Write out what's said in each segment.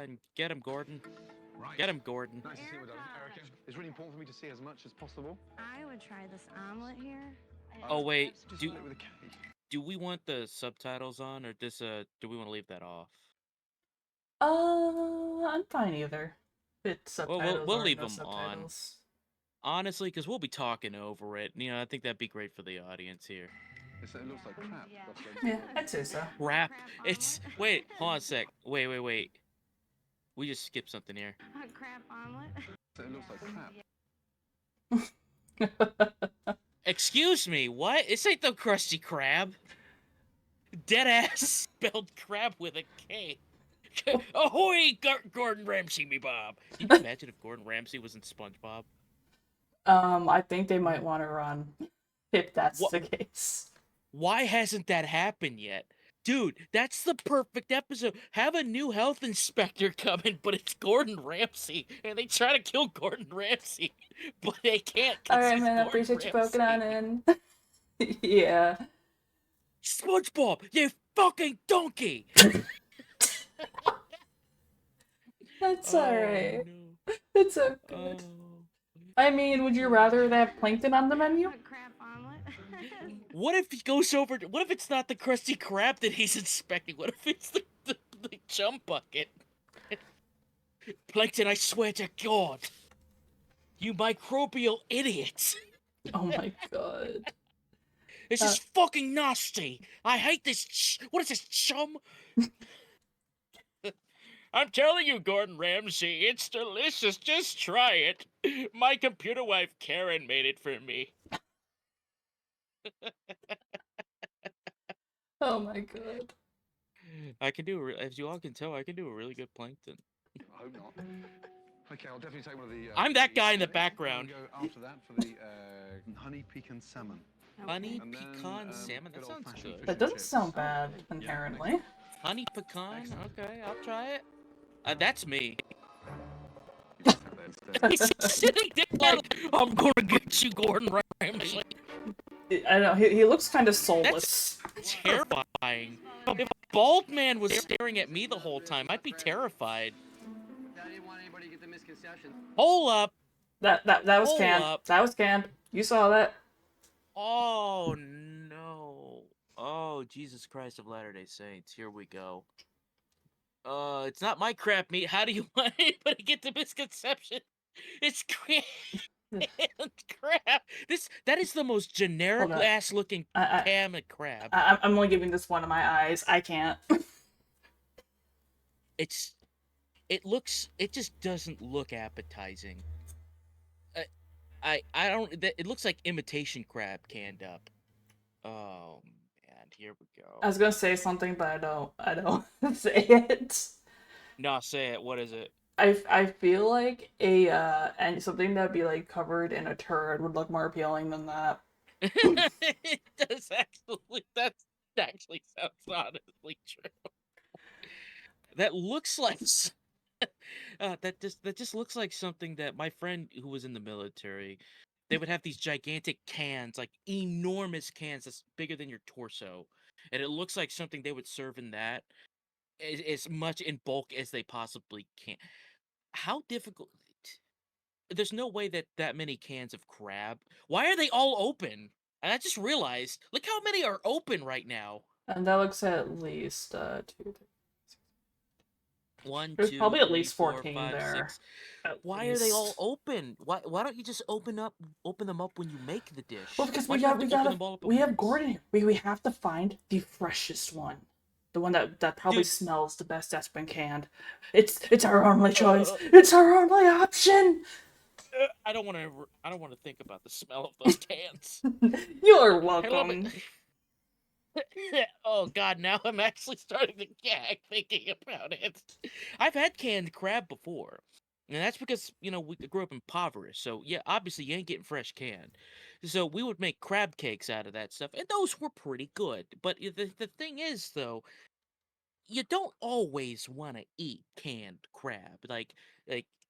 and get him, Gordon. Right. Get him, Gordon. Nice to see you, Erica. It's really important for me to see as much as possible. I would try this omelet here. Oh wait, Just do fill it with a cake. do we want the subtitles on, or do we want to leave that off? I'm fine either. It's Well, subtitles we'll or leave no them on. subtitles. Honestly, because we'll be talking over it. You know, I think that'd be great for the audience here. It looks like crap. Yeah, I'd say so. Crap. It's wait, hold on a sec. Wait. We just skipped something here. A crab omelet. It looks like crap. Excuse me, what? This ain't the Krusty Krab. Dead ass spelled crab with a K. Ahoy, Gordon Ramsay, me Bob. Can you imagine if Gordon Ramsay was in SpongeBob? I think they might want to run if that's the case. Why hasn't that happened yet? Dude, that's the perfect episode. Have a new health inspector come in, but it's Gordon Ramsay, and they try to kill Gordon Ramsay, but they can't. Alright, man, I appreciate you poking on in. Yeah. SpongeBob, you fucking donkey! That's alright. No. It's okay. I mean, would you rather they have plankton on the menu? A crab omelet. What if he goes over? What if it's not the Krusty Krab that he's inspecting? What if it's the chum bucket? Plankton, I swear to God, you microbial idiots! Oh my god. This is fucking nasty. I hate this. What is this, chum? I'm telling you, Gordon Ramsay, it's delicious. Just try it. My computer wife Karen made it for me. Oh my god. I can do, as you all can tell, I can do a really good plankton. I hope not. Okay, I'll definitely take one of the. I'm that guy in the background. Go after that for the honey pecan salmon. Honey And then, pecan salmon. That good sounds old-fashioned good. fish That and doesn't chips. sound bad, inherently. Honey pecan. Okay, I'll try it. That's me. He's sitting there like, I'm gonna get you, Gordon Ramsay. I know, he looks kind of soulless. That's terrifying. If a bald man was staring at me the whole time, I'd be terrified. I didn't want anybody to get the misconception. Hold up. That was Hold canned. up. That was canned. You saw that. Oh no. Oh, Jesus Christ of Latter-day Saints. Here we go. It's not my crap meat. How do you want anybody to get the misconception? It's crap. It's crap. That is the most generic Hold on. ass looking ham and crab. I'm only giving this one of my eyes. I can't. It just doesn't look appetizing. I don't. It looks like imitation crab canned up. Oh man, here we go. I was gonna say something, but I don't say it. No, say it. What is it? I feel like and something that'd be like covered in a turd would look more appealing than that. It does actually. That actually sounds honestly true. That looks like. That just looks like something that my friend who was in the military, they would have these gigantic cans, like enormous cans that's bigger than your torso, and it looks like something they would serve in that as much in bulk as they possibly can. How difficult? There's no way that many cans of crab. Why are they all open? And I just realized, look how many are open right now. And that looks at least 2. One, There's two, probably at three, least four, 14 five, there. six. Why are they all open? Why don't you just open them up when you make the dish? Well, because Why do you have to open them all up at we have once? Gordon. We have to find the freshest one, the one that probably Dude. smells the best that's been canned. It's our only choice. It's our only option. I don't want to think about the smell of those cans. You're I love welcome. it. Oh God! Now I'm actually starting to gag thinking about it. I've had canned crab before, and that's because we grew up impoverished. So yeah, obviously you ain't getting fresh canned. So we would make crab cakes out of that stuff, and those were pretty good. But the thing is, though, you don't always want to eat canned crab. Like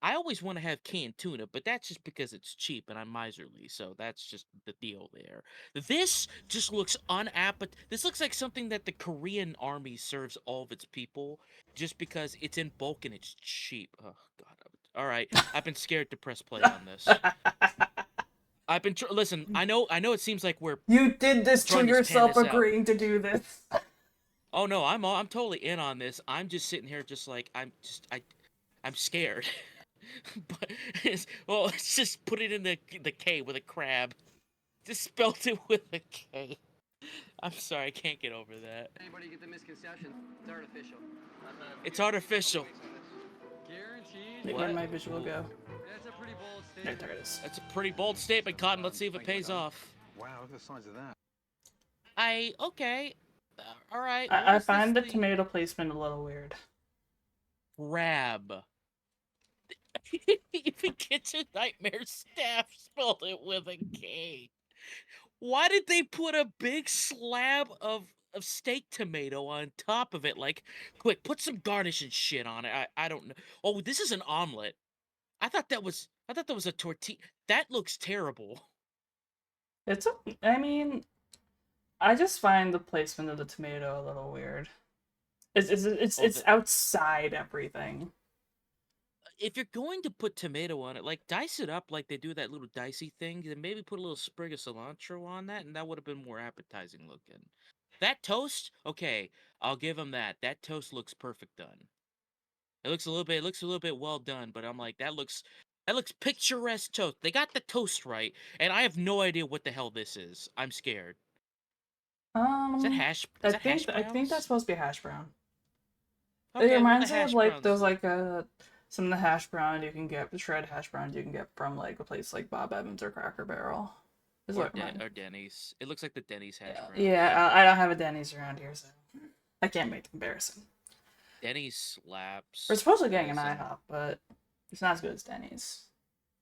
I always want to have canned tuna, but that's just because it's cheap and I'm miserly. So that's just the deal there. This just looks This looks like something that the Korean army serves all of its people just because it's in bulk and it's cheap. Oh God. All right, I've been scared to press play on this. I've been listen. I know it seems like we're You did this to trying to pan yourself this out. agreeing to do this. Oh no, I'm totally in on this. I'm just sitting here, just like I'm scared. But let's just put it in the K with a crab. Just spelled it with a K. I'm sorry, I can't get over that. Anybody get the misconception? It's artificial. It's artificial. Guaranteed. Where'd my visual go? That's a pretty bold There, statement. there it is. That's a pretty bold statement, Cotton. Let's see if it pays off. Wow, look at the size of that. Okay. All right. I what is find the this tomato placement a little weird. crab. Even Kitchen Nightmare staff spelled it with a K. Why did they put a big slab of steak tomato on top of it? Like, quick, put some garnish and shit on it. I don't know. Oh, this is an omelet. I thought that was a tortilla. That looks terrible. I mean, I just find the placement of the tomato a little weird. It's outside everything. If you're going to put tomato on it, like dice it up like they do that little dicey thing, then maybe put a little sprig of cilantro on that, and that would have been more appetizing looking. That toast, okay, I'll give them that. That toast looks perfect done. It looks a little bit well done, but I'm like, that looks picturesque toast. They got the toast right, and I have no idea what the hell this is. I'm scared. Is that hash? Is that hash I think browns? that's supposed to be hash brown. Okay, It well, the reminds me hash of like browns. those some of the hash brown you can get, the shred hash browns you can get from like a place like Bob Evans or Cracker Barrel. Is what it reminds me. Or Denny's. It looks like the Denny's hash browns. Yeah, I don't have a Denny's around here, so I can't make the comparison. Denny's slaps. We're supposed to be getting an listen. IHOP, but it's not as good as Denny's.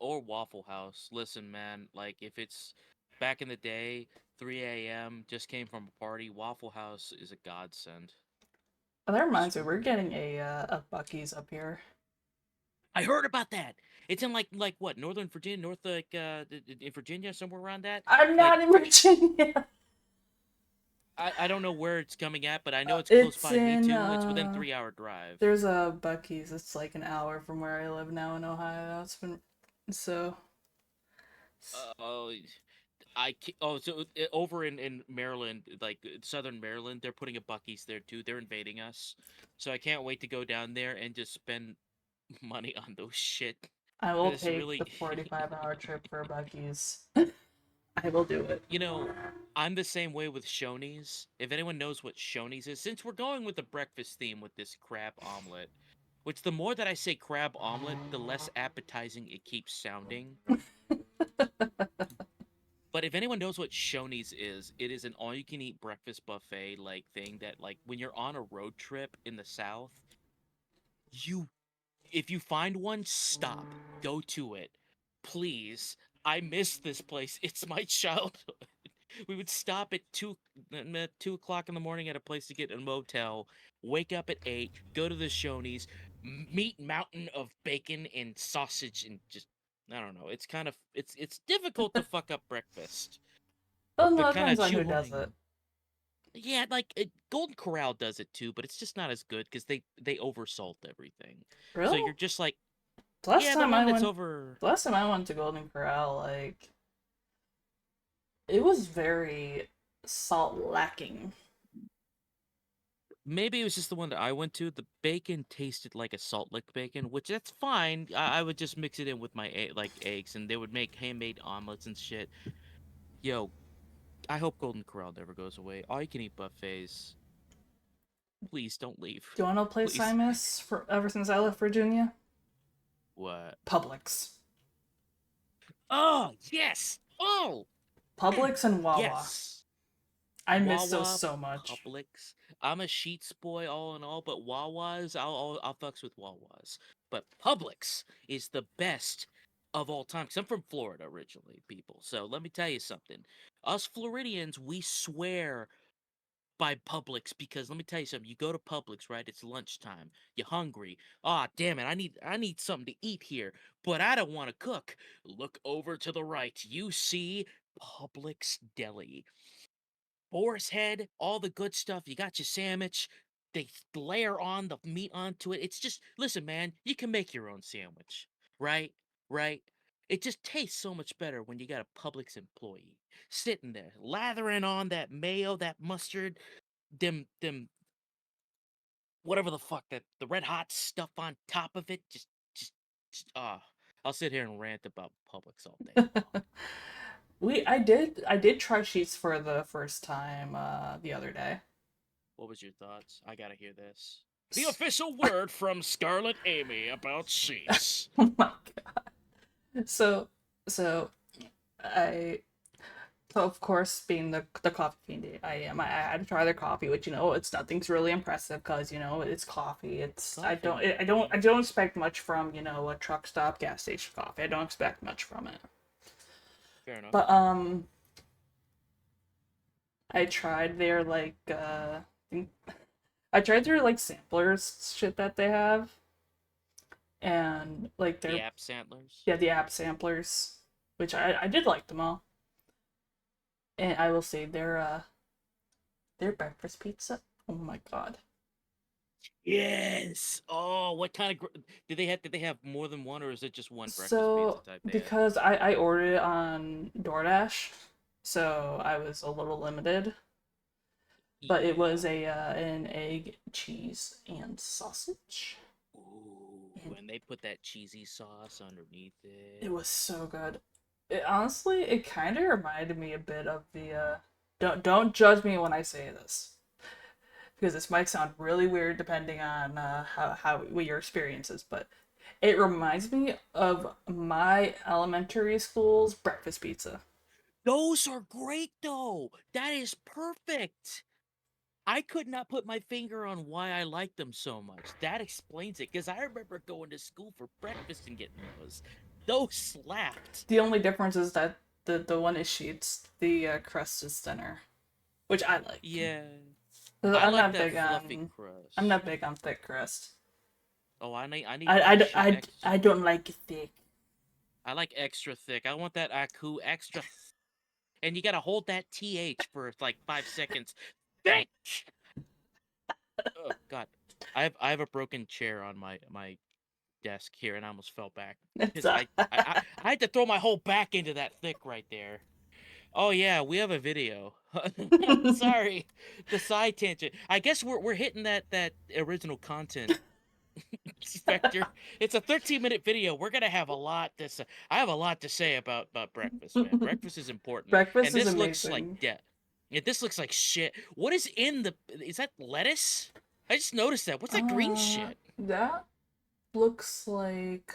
Or Waffle House. Listen, man, like if it's back in the day, 3 a.m., just came from a party, Waffle House is a godsend. Oh, that reminds me, we're getting a Buc-ee's up here. I heard about that. It's in like what, Northern Virginia, in Virginia, somewhere around that. I'm not in Virginia. I don't know where it's coming at, but I know it's It's close by me too. It's in, within 3-hour drive. There's a Buc-ee's. It's like an hour from where I live now in Ohio. It's been so. So over in Maryland, like Southern Maryland, they're putting a Buc-ee's there too. They're invading us, so I can't wait to go down there and just spend money on those shit. I will It's take really- the 45-hour trip for Buc-ee's. I will do it. You know, I'm the same way with Shoney's. If anyone knows what Shoney's is, since we're going with the breakfast theme with this crab omelet, which the more that I say crab omelet, the less appetizing it keeps sounding. But if anyone knows what Shoney's is, it is an all-you-can-eat breakfast buffet like thing that, like, when you're on a road trip in the South, if you find one, stop, go to it, please. I miss this place. It's my childhood. We would stop at 2 o'clock in the morning at a place to get a motel, wake up at 8, go to the Shoney's, meat mountain of bacon and sausage, and just, I don't know. It's kind of it's difficult to fuck up breakfast. Well, no, But it kinda depends on who does shoehorning. it. Yeah, like Golden Corral does it too, but it's just not as good because they oversalt everything. Really? So you're just like, The last yeah, the time one I that's went, over. the last time I went to Golden Corral, like, it was very salt lacking. Maybe it was just the one that I went to. The bacon tasted like a salt lick bacon, which that's fine. I would just mix it in with my like eggs, and they would make handmade omelets and shit. Yo, I hope Golden Corral never goes away. All you can eat buffets. Please don't leave. Do you want to know a place Please. I miss for ever since I left Virginia? What? Publix. Oh yes. Oh Publix and Wawa. yes. I miss Wawa, those so much. Publix. I'm a Sheets boy, all in all, but Wawas, I'll fucks with Wawas. But Publix is the best of all time. Cause I'm from Florida originally, people. So let me tell you something. Us Floridians, we swear by Publix because let me tell you something. You go to Publix, right? It's lunchtime. You're hungry. Ah, damn it. I need something to eat here, but I don't want to cook. Look over to the right. You see Publix Deli. Boar's head, all the good stuff. You got your sandwich. They layer on the meat onto it. It's just listen, man. You can make your own sandwich, right? Right? It just tastes so much better when you got a Publix employee sitting there, lathering on that mayo, that mustard, them whatever the fuck that the red hot stuff on top of it. Just I'll sit here and rant about Publix all day long. I did try sheets for the first time the other day. What was your thoughts? I gotta hear this. The official word from Scarlet Amy about sheets. Oh my god. So I so of course being the coffee fiend I am, I had to try their coffee, which it's nothing's really impressive because it's coffee. It's Coffee. I don't expect much from a truck stop gas station coffee. I don't expect much from it. Fair enough. But I tried their I tried their samplers shit that they have, and their The app samplers. yeah, the app samplers, which I did like them all. And I will say their breakfast pizza. Oh my god. Yes. Oh, what kind of did they have more than one or is it just one breakfast So pizza type they had? because I ordered it on DoorDash, so I was a little limited. But it was an egg, cheese, and sausage. Ooh, and they put that cheesy sauce underneath it. It was so good. Honestly, it kind of reminded me a bit of the. Don't judge me when I say this, because this might sound really weird depending on how what your experience is, but it reminds me of my elementary school's breakfast pizza. Those are great though. That is perfect. I could not put my finger on why I like them so much. That explains it. Because I remember going to school for breakfast and getting those. Those slapped. The only difference is that the one is sheets, the crust is thinner, which I like. Yeah. 'Cause I I'm like not that big fluffy on crust. I'm not big on thick crust. Oh, I need I, I, d- extra, I, extra. I don't like it thick. I like extra thick. I want that aku extra. And you gotta hold that th for like 5 seconds. Thick. Oh God. I have a broken chair on my desk here, and I almost fell back It's because I had to throw my whole back into that thick right there. Oh yeah, we have a video. Sorry, the side tangent. I guess we're hitting that original content specter. It's a 13-minute video. We're gonna have a lot to say. I have a lot to say about breakfast, man. Breakfast is important, Breakfast and is this looks like amazing. death. Yeah, this looks like shit. What is in the? Is that lettuce? I just noticed that. What's that green shit? That looks like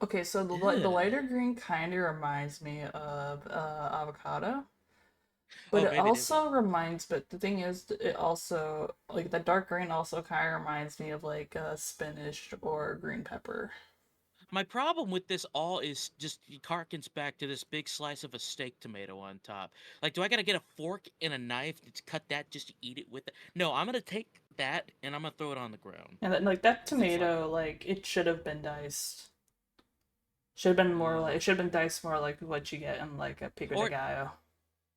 okay. So the Ugh. lighter green kind of reminds me of avocado, but Oh, it maybe it is also avocado. reminds. But the thing is, it also the dark green also kind of reminds me of spinach or green pepper. My problem with this all is just it harkens back to this big slice of a steak tomato on top. Like, do I gotta get a fork and a knife to cut that just to eat it with it? No, I'm gonna take that and I'm gonna throw it on the ground. And then, that 'Cause it's like, tomato, it should have been diced. Should have been more mm. like it should have been diced more like what you get in a pico de Or gallo.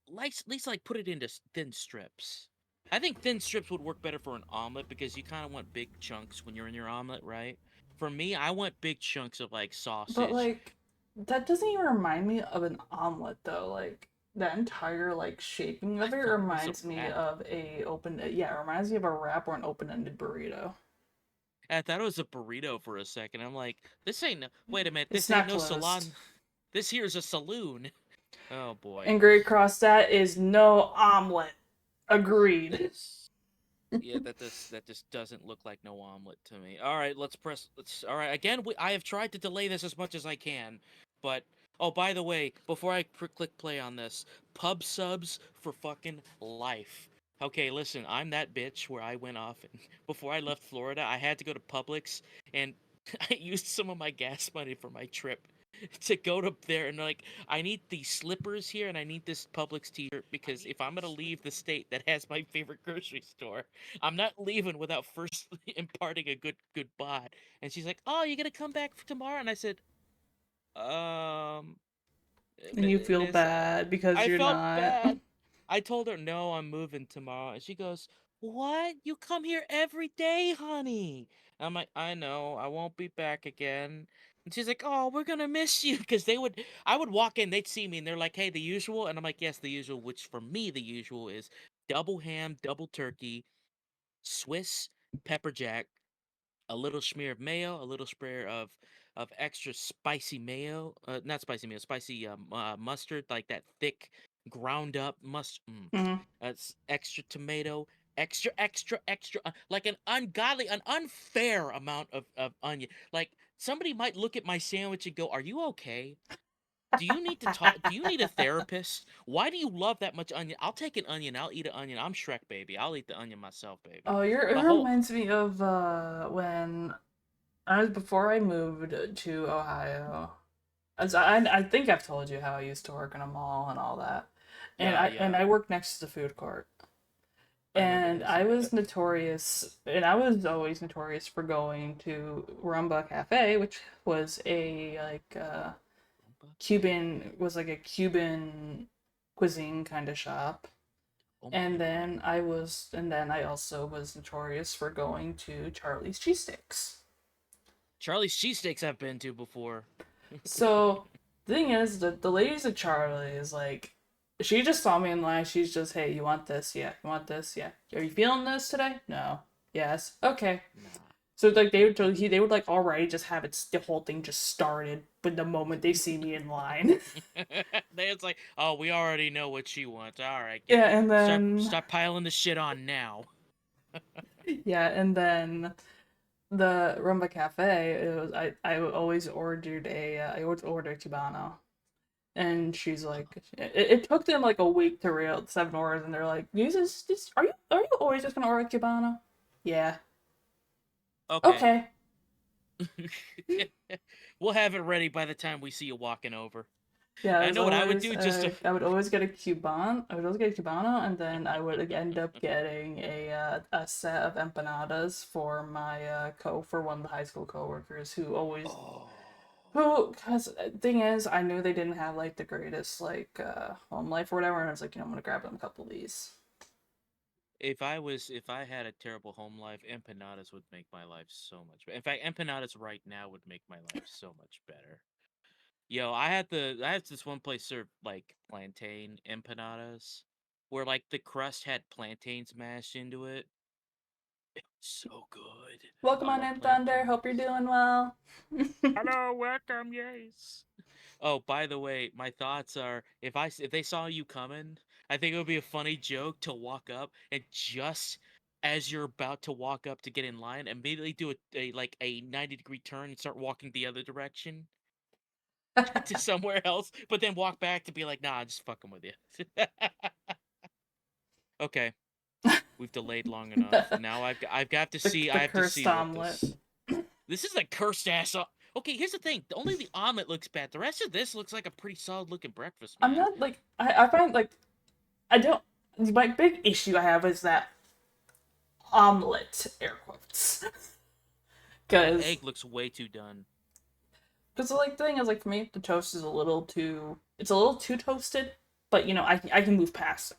at least like put it into thin strips. I think thin strips would work better for an omelet because you kind of want big chunks when you're in your omelet, right? For me, I want big chunks of like But sausage. that doesn't even remind me of an omelet though. That entire shaping I of it thought it was a reminds me wrap. of it reminds me of a wrap or an open-ended burrito. I thought it was a burrito for a second. I'm like, this ain't no, wait a minute, It's this ain't not no closed. salon. This here's a saloon. Oh boy. And great across that is no omelet. Agreed. This yeah, that just doesn't look like no omelet to me. All right, let's all right, again, I have tried to delay this as much as I can, but oh, by the way, before I click play on this, pub subs for fucking life. Okay, listen, I'm that bitch where I went off and before I left Florida, I had to go to Publix and I used some of my gas money for my trip to go to there and like I need these slippers here and I need this Publix t-shirt because if I'm gonna leave the state that has my favorite grocery store, I'm not leaving without first imparting a goodbye. And she's like, "Oh, you gonna come back for tomorrow?" And I said, "Um, And you feel Miss, bad because I you're felt not. bad." I told her, "No, I'm moving tomorrow," and she goes, "What? You come here every day, honey?" I'm like, "I know, I won't be back again." And she's like, "Oh, we're gonna miss you," because I would walk in, they'd see me, and they're like, "Hey, the usual," and I'm like, "Yes, the usual." Which for me, the usual is double ham, double turkey, Swiss pepper jack, a little smear of mayo, a little smear of extra spicy mayo, not spicy mayo, spicy mustard, like that thick ground up mustard. Mhm. That's extra tomato, extra, like an ungodly, an unfair amount of onion. Like somebody might look at my sandwich and go, "Are you okay? Do you need to talk? Do you need a therapist? Why do you love that much onion? I'll take an onion. I'll eat an onion. I'm Shrek, baby. I'll eat the onion myself, baby." Oh, it The whole reminds me of when I was before I moved to Ohio. As I think I've told you how I used to work in a mall and all that, yeah, and yeah. I worked next to the food court, I remember and this. I Yeah. was notorious, and I was always notorious for going to Rumba Cafe, which was a Cuban was like a Cuban cuisine kind of shop. Oh my And god. then I also was notorious for going to Charlie's Cheesesteaks. Charlie's cheesesteaks I've been to before. So the thing is that the ladies at Charlie's, like, she just saw me in line. She's just, hey, you want this? Yeah. You want this? Yeah. Are you feeling this today? No. Yes. Okay. Nah. So like they would like already just have the whole thing just started, but the moment they see me in line. Then it's like, oh, we already know what she wants. All right, Yeah, and then start piling the shit on now. yeah, and then the Rumba Cafe, I always ordered I always ordered Cubano, and she's like, it took them like a week to real 7 orders, and they're like, are you always just gonna order Cubano? Yeah. Okay. Okay. We'll have it ready by the time we see you walking over. Yeah, I know what I would do just to. I would always get a Cuban. I would always get a Cubano, and then I would end up getting a set of empanadas for my for one of the high school coworkers who always Oh. who because thing is I knew they didn't have like the greatest like home life or whatever, and I was like, I'm gonna grab them a couple of these. If I had a terrible home life, empanadas would make my life so much better. In fact, empanadas right now would make my life so much better. Yo, I had this one place serve like plantain empanadas, where like the crust had plantains mashed into it. So good. Welcome I on love in, Thunder. plantain. Hope you're doing well. Hello, welcome, yes. Oh, by the way, my thoughts are if they saw you coming, I think it would be a funny joke to walk up and just as you're about to walk up to get in line, immediately do a like a 90-degree turn and start walking the other direction to somewhere else, but then walk back to be like, "Nah, I'm just fucking with you." Okay, we've delayed long enough. the Now I've got to see I have to cursed see what omelet. this is a cursed ass. Okay, here's the thing. Only the omelet looks bad. The rest of this looks like a pretty solid looking breakfast, I'm man. not like I find like I don't. My big issue I have is that omelet air quotes The because egg looks way too done. the like thing is like for me the toast is a little too toasted, but I can move past that.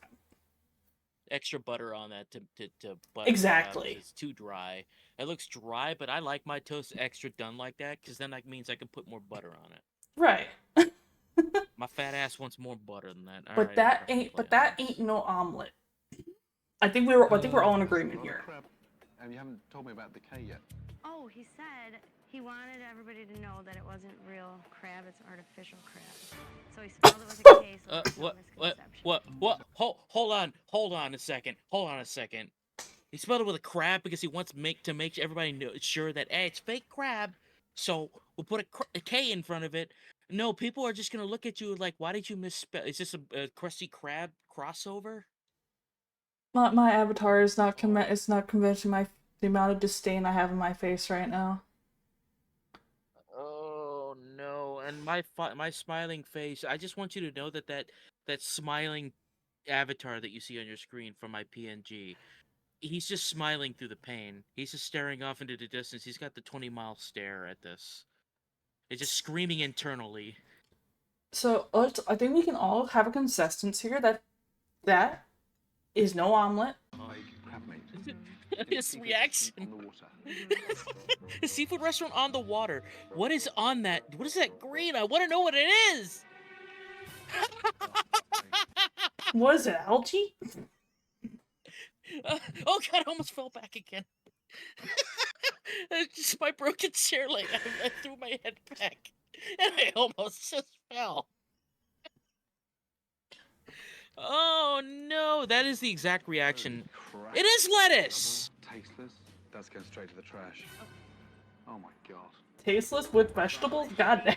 Extra butter on that to butter it out because Exactly. it's too dry. It looks dry, but I like my toast extra done like that because then that means I can put more butter on it. Right. My fat ass wants more butter than that. All But right, I'm pressing play but on that this. ain't no omelet. I think we're all in There's a agreement lot of here. crab, and you haven't told me about the K yet. Oh, he said he wanted everybody to know that it wasn't real crab, it's artificial crab. So he spelled it with a K so there's no misconception. Hold on a second. Hold on a second. He spelled it with a crab because he wants to make everybody sure that hey, it's fake crab. So we'll put a K in front of it. No, people are just gonna look at you like, why did you misspell? Is this a Krusty Krab crossover? My avatar is not Oh. it's not convincing the amount of disdain I have in my face right now. Oh no! and my smiling face. I just want you to know that smiling avatar that you see on your screen from my PNG. He's just smiling through the pain. He's just staring off into the distance. He's got the 20-mile stare at this. He's just screaming internally. So I think we can all have a consensus here that is no omelet. Crab meat. His Seafood reaction. On the water. A seafood restaurant on the water. What is on that? What is that green? I want to know what it is. What is it, algae? Oh god, I almost fell back again. It's just my broken chair leg. I threw my head back, and I almost just fell. Oh no, that is the exact reaction. Crap. It is lettuce. Tasteless. That's going straight to the trash. Oh my god. Tasteless with vegetables? God damn,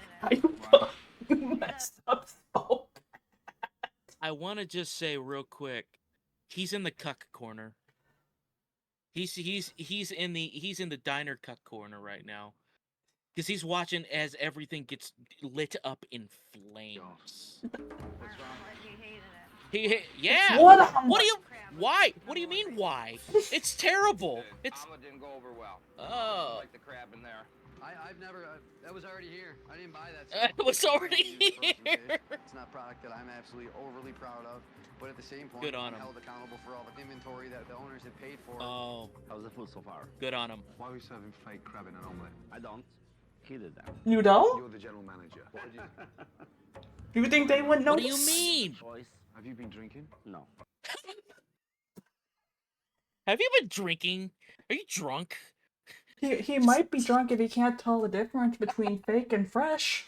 you messed up so bad. I want to just say real quick, he's in the cuck corner. He's in the diner cuck corner right now, because he's watching as everything gets lit up in flames. Yeah. What do you? Why? What do you mean why? It's terrible. It's. Omelet didn't go over well. Oh. Like the crab in there. I've never. That was already here. I didn't buy that. It was already here. It's not a product that I'm absolutely overly proud of, but at the same point, Good on I'm him. held accountable for all the inventory that the owners have paid for. Oh, How's the food so far? good on him. Why are we serving fake crab in an omelette? I don't. He did that. You don't? You're the general manager. What did You think they wouldn't What notice? do you mean? Choice? Have you been drinking? No. Have you been drinking? Are you drunk? He might be drunk if he can't tell the difference between fake and fresh.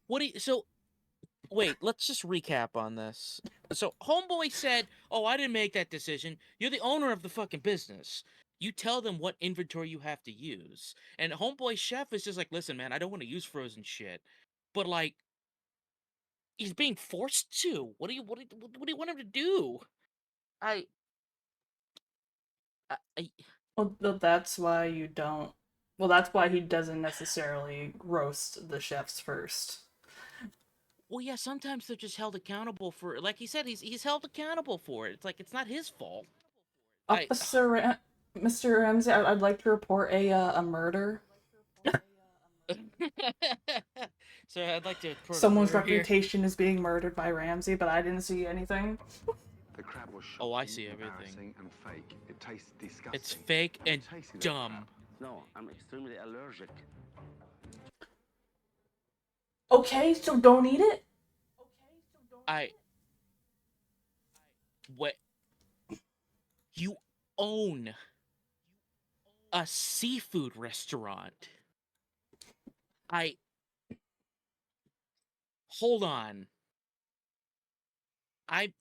What do you? So, wait. Let's just recap on this. So, homeboy said, "Oh, I didn't make that decision. You're the owner of the fucking business. You tell them what inventory you have to use." And homeboy chef is just like, "Listen, man, I don't want to use frozen shit, but like, he's being forced to. What do you want him to do?" I Well, that's why you don't. Well, that's why he doesn't necessarily roast the chefs first. Well, yeah, sometimes they're just held accountable for, like he said, he's held accountable for it. It's like it's not his fault. Mr. Ramsey, I'd like to report a murder. So I'd like to. Someone's report a murder here. reputation is being murdered by Ramsey, but I didn't see anything. The crab was Oh, I shocking, see everything. embarrassing, and fake. It tastes disgusting. It's fake and tasted like dumb. crap. No, I'm extremely allergic. Okay, so don't eat it? What? You own a seafood restaurant. Hold on.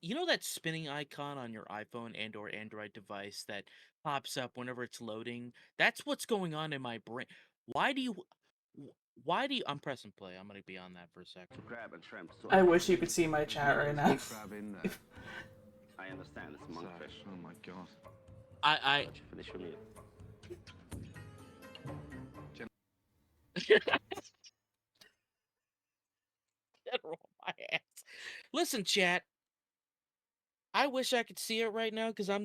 You know that spinning icon on your iPhone and or Android device that pops up whenever it's loading? That's what's going on in my brain. Why do you I'm pressing play. I'm going to be on that for a second. Crab and shrimp. So I wish you could see my chat right now. Crab in there. I understand. It's monkfish. Oh my god. I Let you finish your meal. General, my ass. Listen, chat. I wish I could see it right now because I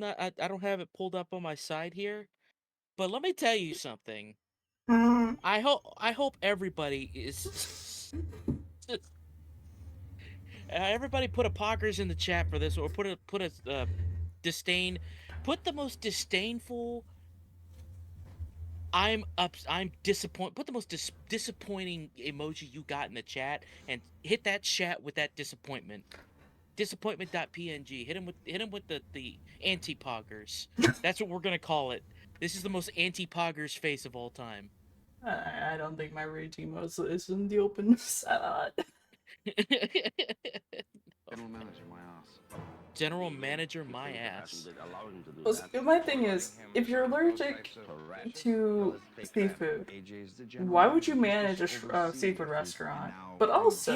don't have it pulled up on my side here. But let me tell you something. I hope everybody is everybody put a poggers in the chat for this, or put a disdain. Put the most disdainful. I'm disappointed. Put the most disappointing emoji you got in the chat, and hit that chat with that disappointment. Disappointment.png. Hit him with the anti-poggers. That's what we're gonna call it. This is the most anti-poggers face of all time. I don't think my rage emote is in the open slot. General manager, my ass. General manager, my ass. Allow him to do Well, that. my thing is, if you're allergic Correct. to seafood, why would you manage a seafood restaurant? But also,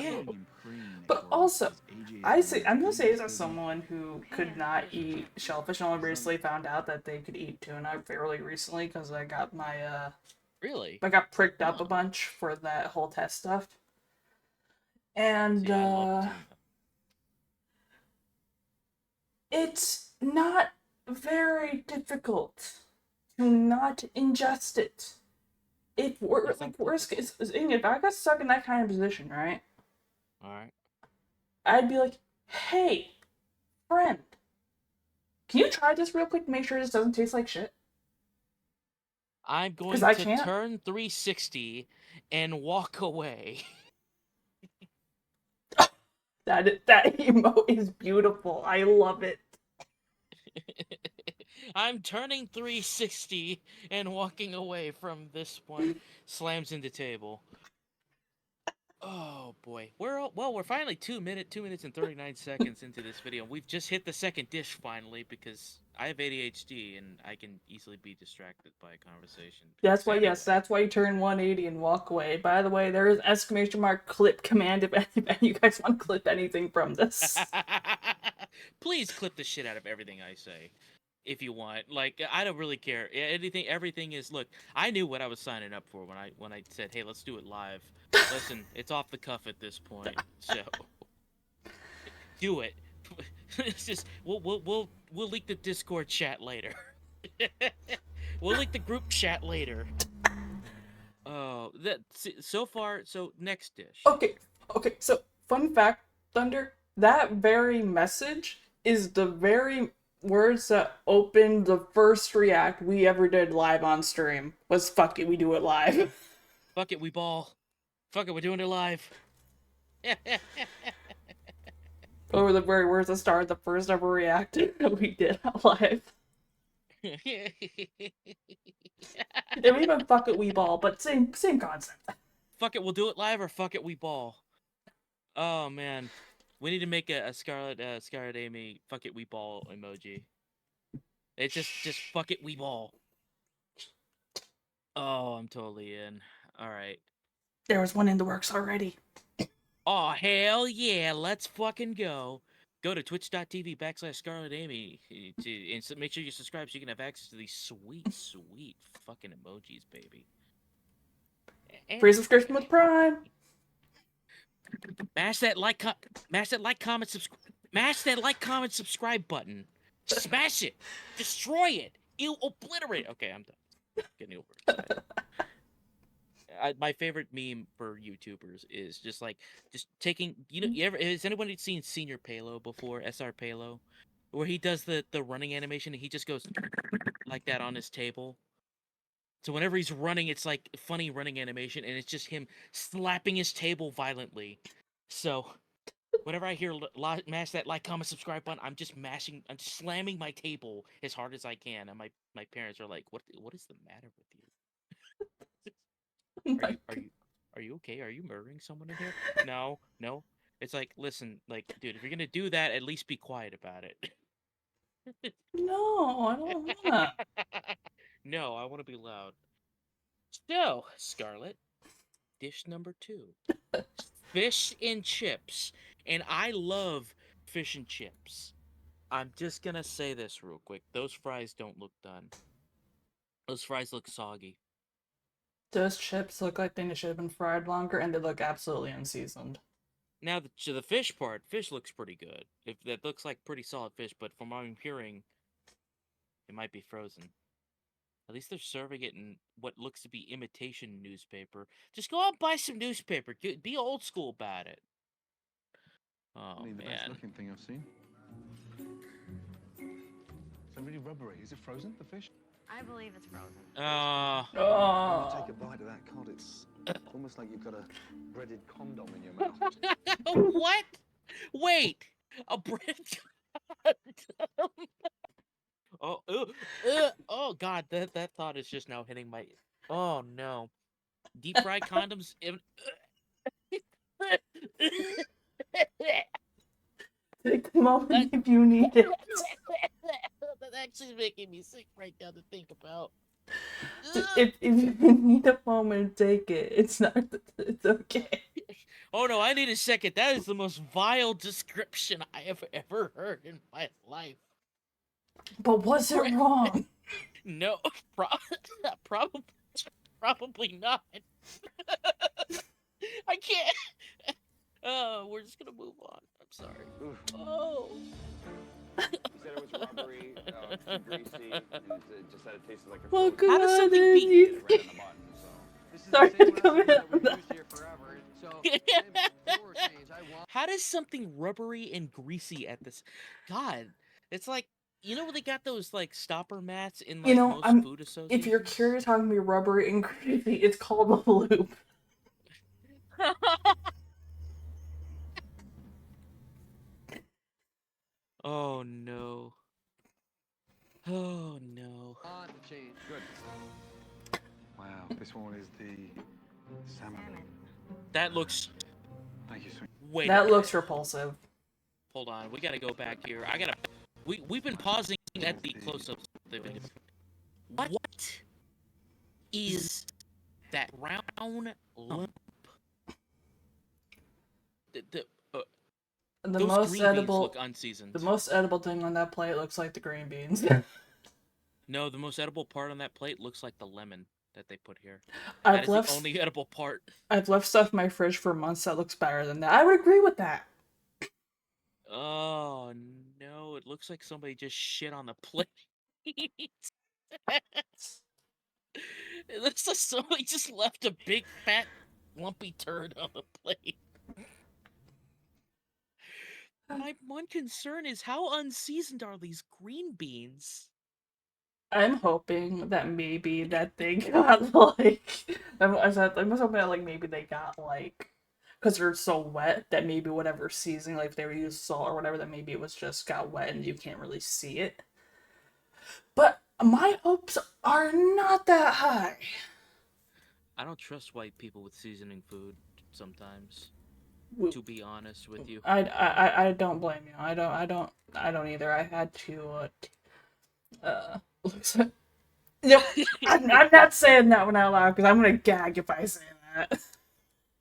I'm gonna say as someone who could not eat shellfish, and only recently found out that they could eat tuna fairly recently because I got my Really? I got pricked up a bunch for that whole test stuff. And See, I love tuna. it's not very difficult to not ingest it. If we're That's like not worst difficult. case, if I got stuck in that kind of position, right? All right. I'd be like, hey, friend, can you try this real quick to make sure this doesn't taste like shit? I'm Because going I to can't. turn 360 and walk away. That emote is beautiful. I love it. I'm turning 360 and walking away from this one. Slams into table. Oh boy, we're finally 2 minutes and 39 seconds into this video. We've just hit the second dish finally because I have ADHD and I can easily be distracted by a conversation. That's why, Anyway. yes, that's why you turn 180 and walk away. By the way, there is exclamation mark clip command if you guys want to clip anything from this. Please clip the shit out of everything I say. If you want, like, I don't really care. Everything is. Look, I knew what I was signing up for when I said, "Hey, let's do it live." Listen, it's off the cuff at this point, so do it. It's just we'll leak the Discord chat later. We'll leak the group chat later. Oh, so far. So next dish. Okay, so fun fact, Thunder, that very message is the very words that opened the first react we ever did live on stream. Was fuck it, we do it live. Fuck it, we ball. Fuck it, we're doing it live. Those were the very words that started the first ever react we did live. And even fuck it, we ball, but same concept. Fuck it, we'll do it live, or fuck it, we ball. Oh man, we need to make a Scarlet Amy fuck it, we ball emoji. It's just fuck it, we ball. Oh, I'm totally in. All right. There was one in the works already. Oh hell yeah, let's fucking go. Go to twitch.tv/Scarlet Amy and make sure you subscribe so you can have access to these sweet fucking emojis, baby. Free subscription with Prime. Mash that like, comment, subscribe button. Smash it, destroy it, you obliterate. Okay, I'm done. Getting overexcited. My favorite meme for YouTubers is just taking. Has anybody seen Senior Palo before? SR Palo, where he does the running animation and he just goes like that on his table. So whenever he's running, it's like funny running animation, and it's just him slapping his table violently. So whenever I hear mash that like, comment, subscribe button, I'm just slamming my table as hard as I can, and my parents are like, "What is the matter with you? Are you okay? Are you murdering someone in here?" No. It's like, listen, like, dude, if you're gonna do that, at least be quiet about it. No, I don't wanna. No, I want to be loud. So, Scarlet, dish number 2. Fish and chips. And I love fish and chips. I'm just gonna say this real quick. Those fries don't look done. Those fries look soggy. Those chips look like they should have been fried longer, and they look absolutely unseasoned. Now, the fish part, fish looks pretty good. If that looks like pretty solid fish, but from what I'm hearing, it might be frozen. At least they're serving it in what looks to be imitation newspaper. Just go out and buy some newspaper. Be old school about it. Oh, Only the best man. looking thing I've seen. So really rubbery. Is it frozen, the fish? I believe it's frozen. When you Oh. take a bite of that cod, it's almost like you've got a breaded condom in your mouth. What? Wait. A bread condom? Oh, God. That thought is just now hitting my... Oh, no. Deep fried condoms... Take the moment if you need it. That's actually making me sick right now to think about. If you need a moment, take it. It's okay. Oh no, I need a second. That is the most vile description I have ever heard in my life. But was it wrong? No, probably not. I can't. Oh, we're just gonna move on. I'm sorry. Oof. Oh. He said it was rubbery, greasy, and it just said it tasted like a Well, frozen. come How does on, something then be? you. Hit it right on the button. So This is Sorry the to same come recipe in that we've on used here forever. So, for a change, I want. How does something rubbery and greasy at this? God, it's like when they got those like stopper mats in You like know, most I'm. food If you're associations. curious how to be rubbery and creepy, it's called a loop. Oh no. Oh no. On change. Good. Wow, this one is the salmon. That looks. Thank you, sweet. Wait a That minute. looks repulsive. Hold on. We gotta go back here. We've been pausing at the close-ups. of the video. What is that round lump? The, uh, The those most green beans edible. look unseasoned. The most edible thing on that plate looks like the green beans. No, the most edible part on that plate looks like the lemon that they put here. I've That is left. the only edible part. I've left stuff in my fridge for months that looks better than that. I would agree with that. Oh no, it looks like somebody just shit on the plate. It looks like somebody just left a big fat lumpy turd on the plate. My one concern is how unseasoned are these green beans? I'm hoping that maybe that they got like. I'm hoping that like maybe they got like. Because they're so wet that maybe whatever seasoning, like if they were using salt or whatever, that maybe it was just got wet and you can't really see it. But my hopes are not that high. I don't trust white people with seasoning food sometimes. To be honest with you. I don't blame you. I don't either. I had to Nope. I'm not saying that one out loud because I'm gonna gag if I say that.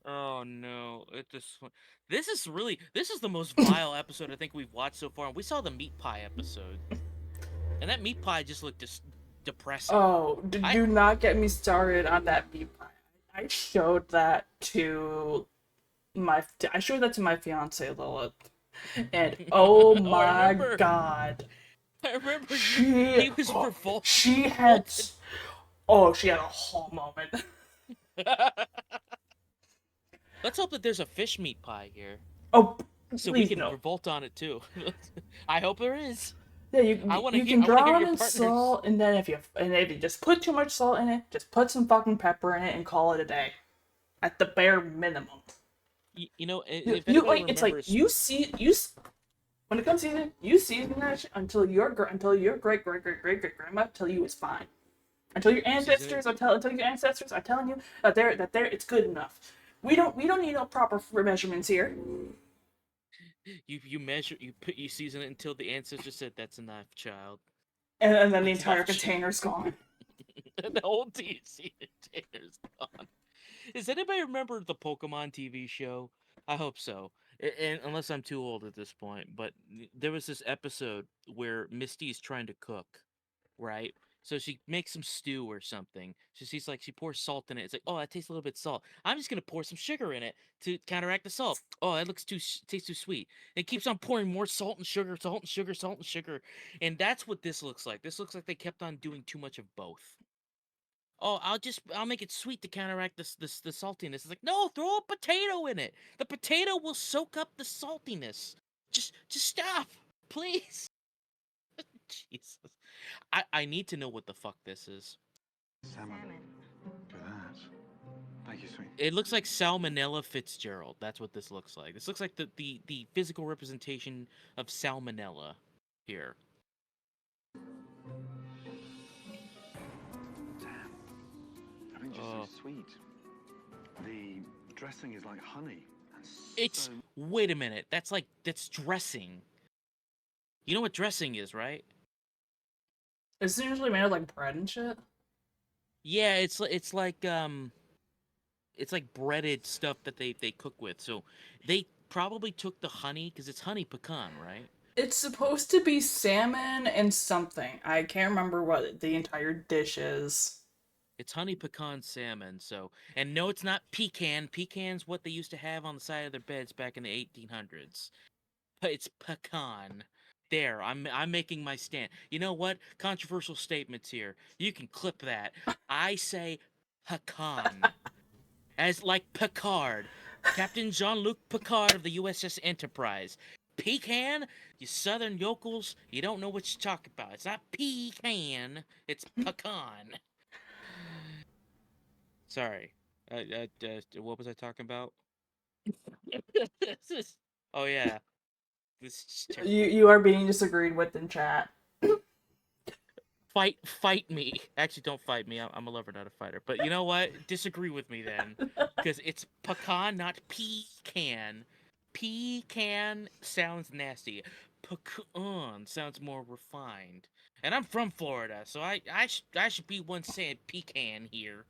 Oh no! This is the most vile episode I think we've watched so far. And we saw the meat pie episode, and that meat pie just looked depressing. Oh, do not get me started on that meat pie. I showed that to my fiance Lilith, and oh my god, I remember she he was revolted. she had a whole moment. Let's hope that there's a fish meat pie here, Oh, so we please can no. revolt on it too. I hope there is. Yeah, you can drown it in salt, and then if you just put too much salt in it, just put some fucking pepper in it and call it a day, at the bare minimum. If you anybody it's remembers, like when it comes to seasoning, you season that shit until your great grandma tell you it's fine. Until your ancestors are telling you that it's good enough. We don't need no proper measurements here. you season it until the ancestor said that's enough, child. And then the That's entire enough, container's gone. The whole DC container's gone. Does anybody remember the Pokemon TV show? I hope so. And unless I'm too old at this point, but there was this episode where Misty's trying to cook, right? So she makes some stew or something. So she pours salt in it. It's like, oh, that tastes a little bit salt. I'm just gonna pour some sugar in it to counteract the salt. Oh, that tastes too sweet. And it keeps on pouring more salt and sugar, salt and sugar, salt and sugar, and that's what this looks like. This looks like they kept on doing too much of both. Oh, I'll make it sweet to counteract the saltiness. It's like, no, throw a potato in it. The potato will soak up the saltiness. Just stop, please. Jesus. I need to know what the fuck this is. Salmon. For that. Thank you, sweet. It looks like Salmonella Fitzgerald. That's what this looks like. This looks like the physical representation of Salmonella here. I think just so sweet. The dressing is like honey. Wait a minute. That's dressing. You know what dressing is, right? It's usually made of like bread and shit. Yeah, it's like breaded stuff that they cook with. So they probably took the honey because it's honey pecan, right? It's supposed to be salmon and something. I can't remember what the entire dish is. It's honey pecan salmon. So, and no, it's not pecan. Pecan's what they used to have on the side of their beds back in the 1800s. But it's pecan. There, I'm making my stand. You know what? Controversial statements here. You can clip that. I say pecan. As like Picard. Captain Jean-Luc Picard of the USS Enterprise. Pecan? You southern yokels, you don't know what you talk about. It's not pecan, it's pecan. Sorry. What was I talking about? This is- oh yeah. This is terrible. You are being disagreed with in chat. Fight me. Actually, don't fight me. I'm a lover, not a fighter. But you know what? Disagree with me then, because it's pecan, not pecan. Pecan sounds nasty. Pecan sounds more refined. And I'm from Florida, so I should be one saying pecan here.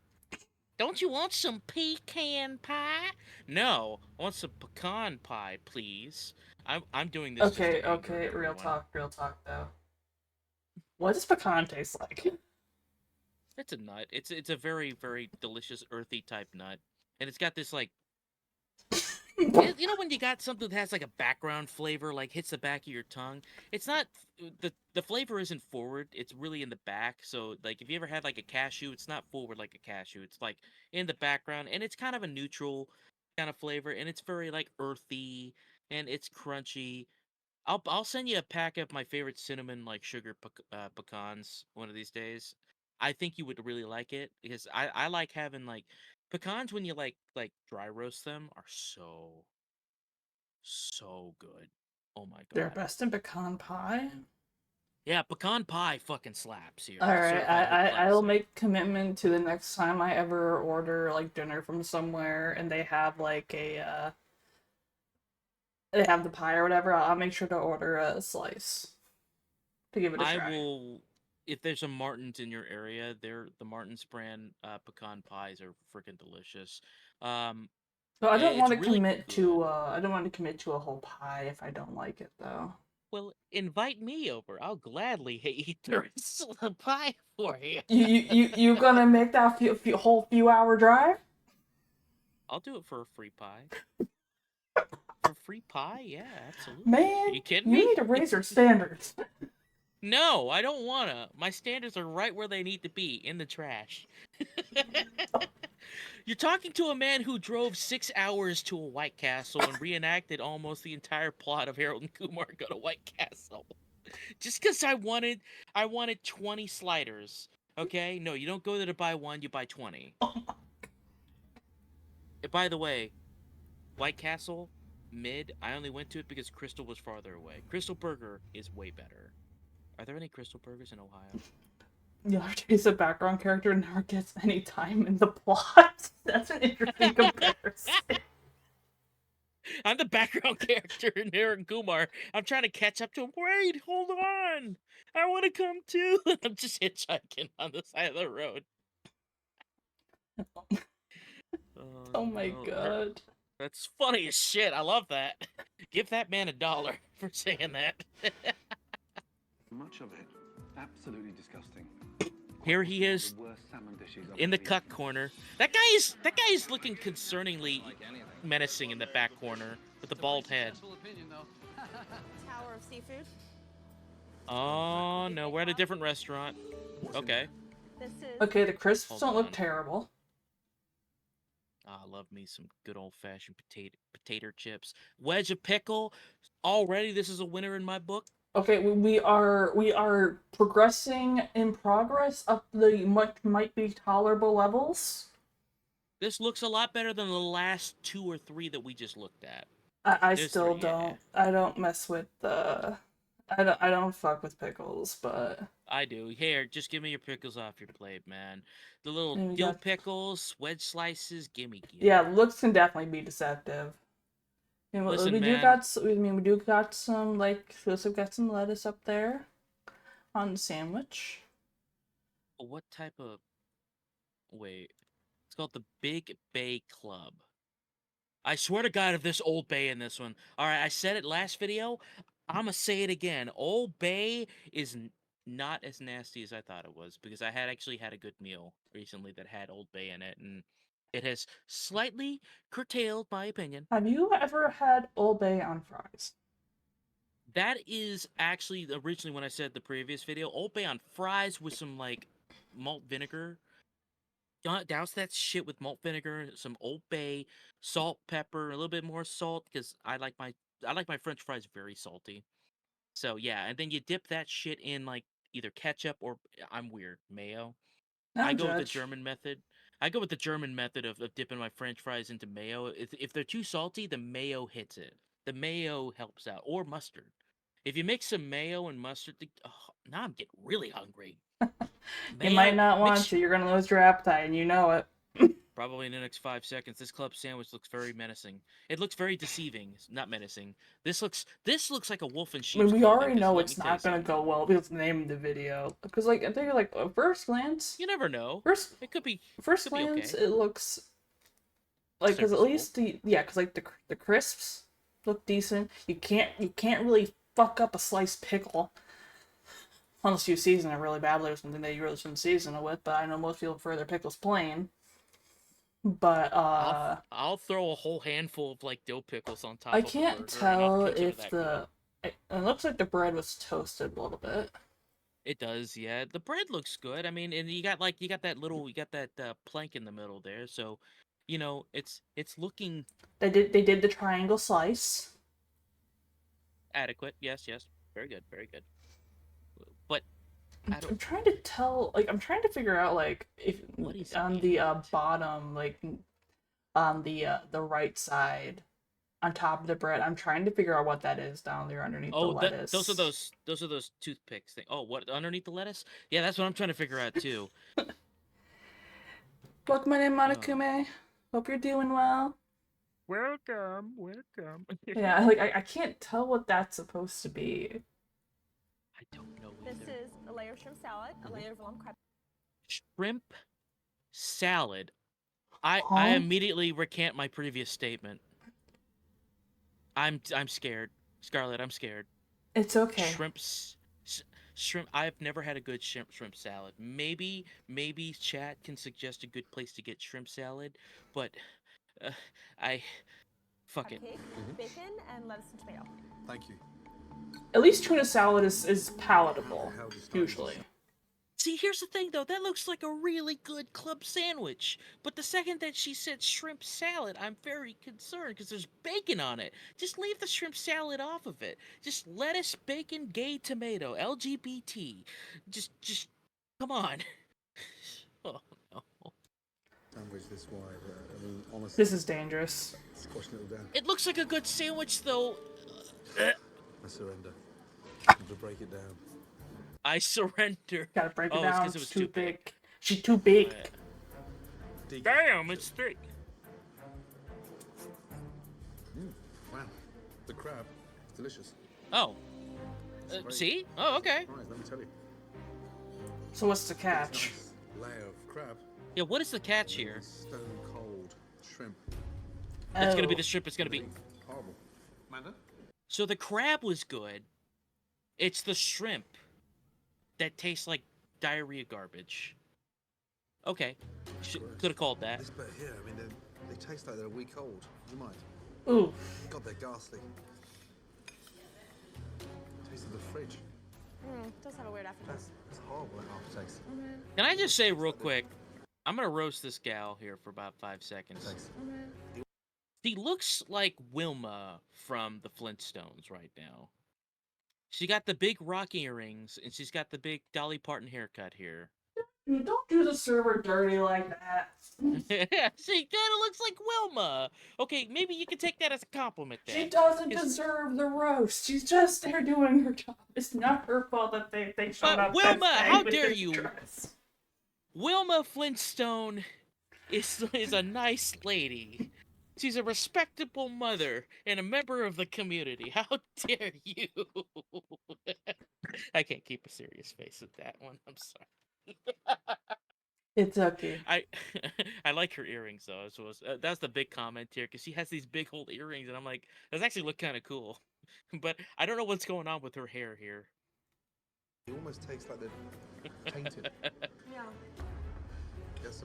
Don't you want some pecan pie? No, I want some pecan pie, please. I'm doing this just Okay, to anger okay, everyone. real talk though. What does pecan taste like? It's a nut. It's a very very delicious earthy type nut, and it's got this like you know when you got something that has like a background flavor like hits the back of your tongue. It's not the flavor isn't forward. It's really in the back. So like if you ever had like a cashew, it's not forward like a cashew. It's like in the background, and it's kind of a neutral kind of flavor, and it's very like earthy and it's crunchy. I'll send you a pack of my favorite cinnamon like sugar pecans one of these days. I think you would really like it because I like having like pecans when you like dry roast them are so good. Oh my They're god. best in pecan pie. Yeah, pecan pie fucking slaps here. All right, Certified hood I will classic. make commitment to the next time I ever order like dinner from somewhere and they have like they have the pie or whatever. I'll make sure to order a slice to give it a I try. will if there's a Martin's in your area, the Martin's brand pecan pies are freaking delicious. Um So I don't it's want to really commit good. to I don't want to commit to a whole pie if I don't like it though. Well, invite me over. I'll gladly eat the rest of the pie for you. You gonna make that whole few hour drive? I'll do it for a free pie. For free pie? Yeah, absolutely. Man, You kidding you me? need to raise your standards. No, I don't wanna. My standards are right where they need to be, in the trash. You're talking to a man who drove 6 hours to a White Castle and reenacted almost the entire plot of Harold and Kumar Go to White Castle. Just because I wanted 20 sliders. Okay? No, you don't go there to buy one, you buy 20. By the way, White Castle, mid, I only went to it because Crystal was farther away. Crystal Burger is way better. Are there any Crystal Burgers in Ohio? Yachty's a background character and never gets any time in the plot. That's an interesting comparison. I'm the background character in Aaron Kumar. I'm trying to catch up to him. Wait, hold on. I want to come too. I'm just hitchhiking on the side of the road. Oh my no. god. That's funny as shit. I love that. Give that man $1 for saying that. Much of it absolutely disgusting. Here he is The worst salmon dishes I've in the ever cuck eaten. corner. That guy is looking concerningly menacing in the back corner with the bald head. Tower of Seafood. Oh no, we're at a different restaurant. Okay. This is Okay, the crisps Hold don't look on. terrible. I love me some good old-fashioned potato chips. Wedge of pickle. Already, this is a winner in my book. Okay, we are progressing in progress up the much might be tolerable levels. This looks a lot better than the last 2 or 3 that we just looked at. I There's still 3, yeah. don't. I don't mess with the. I don't fuck with pickles, but I do. Here, just give me your pickles off your plate, man. The little And we dill got- pickles, wedge slices, gimme. yeah, looks can definitely be deceptive. And Listen, we do man. got. I mean, we do got some like we also got some lettuce up there on the sandwich. What type of... Wait. It's called the Big Bay Club. I swear to God, if there's Old Bay in this one. Alright, I said it last video. I'ma say it again. Old Bay is not as nasty as I thought it was, because I had actually had a good meal recently that had Old Bay in it, and it has slightly curtailed my opinion. Have you ever had Old Bay on fries? That is actually originally when I said the previous video, Old Bay on fries with some like malt vinegar. Douse that shit with malt vinegar, some Old Bay, salt, pepper, a little bit more salt because I like my French fries very salty. So yeah, and then you dip that shit in like either ketchup or I'm weird, mayo. I Don't go with the judge. German method. I go with the German method of dipping my French fries into mayo. If they're too salty, the mayo hits it. The mayo helps out, or mustard. If you mix some mayo and mustard, now I'm getting really hungry. You might Mayo, not want mix to. You're gonna lose your appetite, and you know it. probably in the next 5 seconds. This club sandwich looks very menacing. It looks very deceiving. It's not menacing. This looks like a wolf in I sheep's mean, we clothing. already 'Cause know let me it's tell you not gonna something. go well because the name of the video. Because like I think like at first glance, You never know. first It could be first could be glance okay. it looks like because at Serviceable. least because like the crisps look decent. You can't really fuck up a sliced pickle unless you season it really badly or something that you really shouldn't season it with. But I know most people prefer their pickles plain. But I'll throw a whole handful of like dill pickles on I top of a can't burger, and I'll tell consider if that good. it looks like the bread was toasted a little bit. It does, yeah. The bread looks good. I mean, and you got that plank in the middle there, so it's looking They did the triangle slice. adequate. Yes, yes, very good, very good. But I don't. I'm trying to tell, like, I'm trying to figure out, like, if What is on in the it? bottom, like, on the right side, on top of the bread, I'm trying to figure out what that is down there underneath the Oh, those are lettuce. those toothpicks thing. Oh, what underneath the lettuce? Yeah, that's what I'm trying to figure out too. Welcome, my name, Oh, Monokume. Hope you're doing well. welcome, welcome. Yeah, like, I can't tell what that's supposed to be. I don't know This either. is a layer of shrimp salad, a layer of long crab. Shrimp salad. I Huh? immediately recant my previous statement. I'm scared, Scarlett. I'm scared. It's okay. Shrimps, shrimp. I've never had a good shrimp salad. Maybe chat can suggest a good place to get shrimp salad, but uh, I fuck it. Cake, bacon, and lettuce and tomato. Thank you. At least tuna salad is palatable, usually. See, here's the thing though. That looks like a really good club sandwich. But the second that she said shrimp salad, I'm very concerned because there's bacon on it. Just leave the shrimp salad off of it. Just lettuce, bacon, gay tomato, LGBT. Just come on. Oh no. Sandwich this wide. I mean, honestly, This is dangerous. squash it all down. It looks like a good sandwich though. I surrender. I have to break it down. I surrender. Gotta break it Oh, it's down. because it It's was too too big. big. She's too big. Damn, it's thick. Wow. The crab is delicious. Oh. See? Oh, okay. Right, let me tell you. So what's the catch? Nice layer of crab. Yeah, what is the catch here? Stone cold shrimp. It's gonna be Oh. the shrimp. It's gonna be. Horrible. Amanda? So the crab was good. It's the shrimp that tastes like diarrhea garbage. Okay, could have called that. This bit here, I mean, they taste like they're a week old. You mind? Ooh. God, they're ghastly. Taste of the fridge. It does have a weird aftertaste. That's horrible, that aftertaste. Can I just say real quick? I'm gonna roast this gal here for about 5 seconds. Thanks. She looks like Wilma from the Flintstones right now. She got the big rock earrings, and she's got the big Dolly Parton haircut here. Don't do the server dirty like that. She kind of looks like Wilma. Okay, maybe you can take that as a compliment then. She doesn't It's- deserve the roast. She's just there doing her job. It's not her fault that they showed But up. Wilma, that day how with dare this you? dress. Wilma Flintstone is a nice lady. She's a respectable mother and a member of the community. How dare you? I can't keep a serious face at that one. I'm sorry. It's okay. I like her earrings though. So that's the big comment here because she has these big old earrings, and I'm like, those actually look kind of cool. But I don't know what's going on with her hair here. It almost tastes like they're tainted. Yeah. Yes.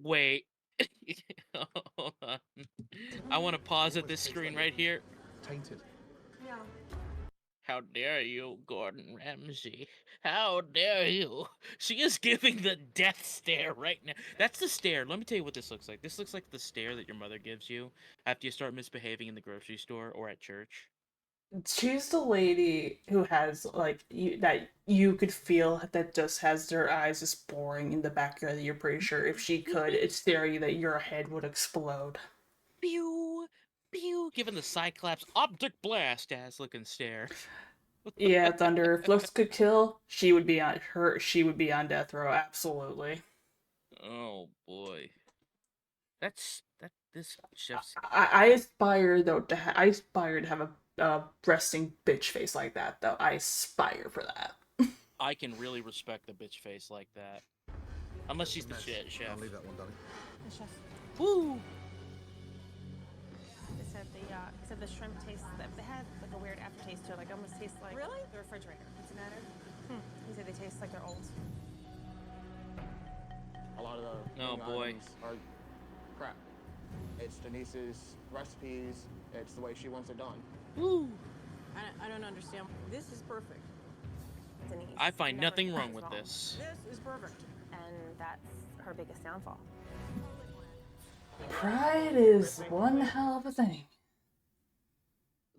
Wait. Hold on. I want to pause at Almost this tastes screen like right here. Tainted. Yeah. How dare you, Gordon Ramsay? How dare you? She is giving the death stare right now. That's the stare. Let me tell you what this looks like. This looks like the stare that your mother gives you after you start misbehaving in the grocery store or at church. She's the lady who has like that you could feel that just has their eyes just boring in the back of you're pretty sure if she could, it's theory that your head would explode. Pew! Pew! Giving the Cyclops optic blast ass looking stare. Yeah, Thunder. If looks could kill, she would be on her. She would be on death row. Absolutely. Oh boy. This chef's. I aspire though I aspire to have a resting bitch face like that though. I aspire for that. I can really respect the bitch face like that. Unless she's the chef. I'll leave that one, darling. The chef. Woo! They said the shrimp tastes. They had like a weird aftertaste to it. Like almost tastes like the refrigerator. What's the matter? He said they taste like they're old. A lot of the Oh, menu boy. items are crap. It's Denise's recipes. It's the way she wants it done. Woo! I don't understand. This is perfect. Denise. I find never nothing gets wrong things with wrong. this. This is perfect. And that's her biggest downfall. Pride is one hell of a thing.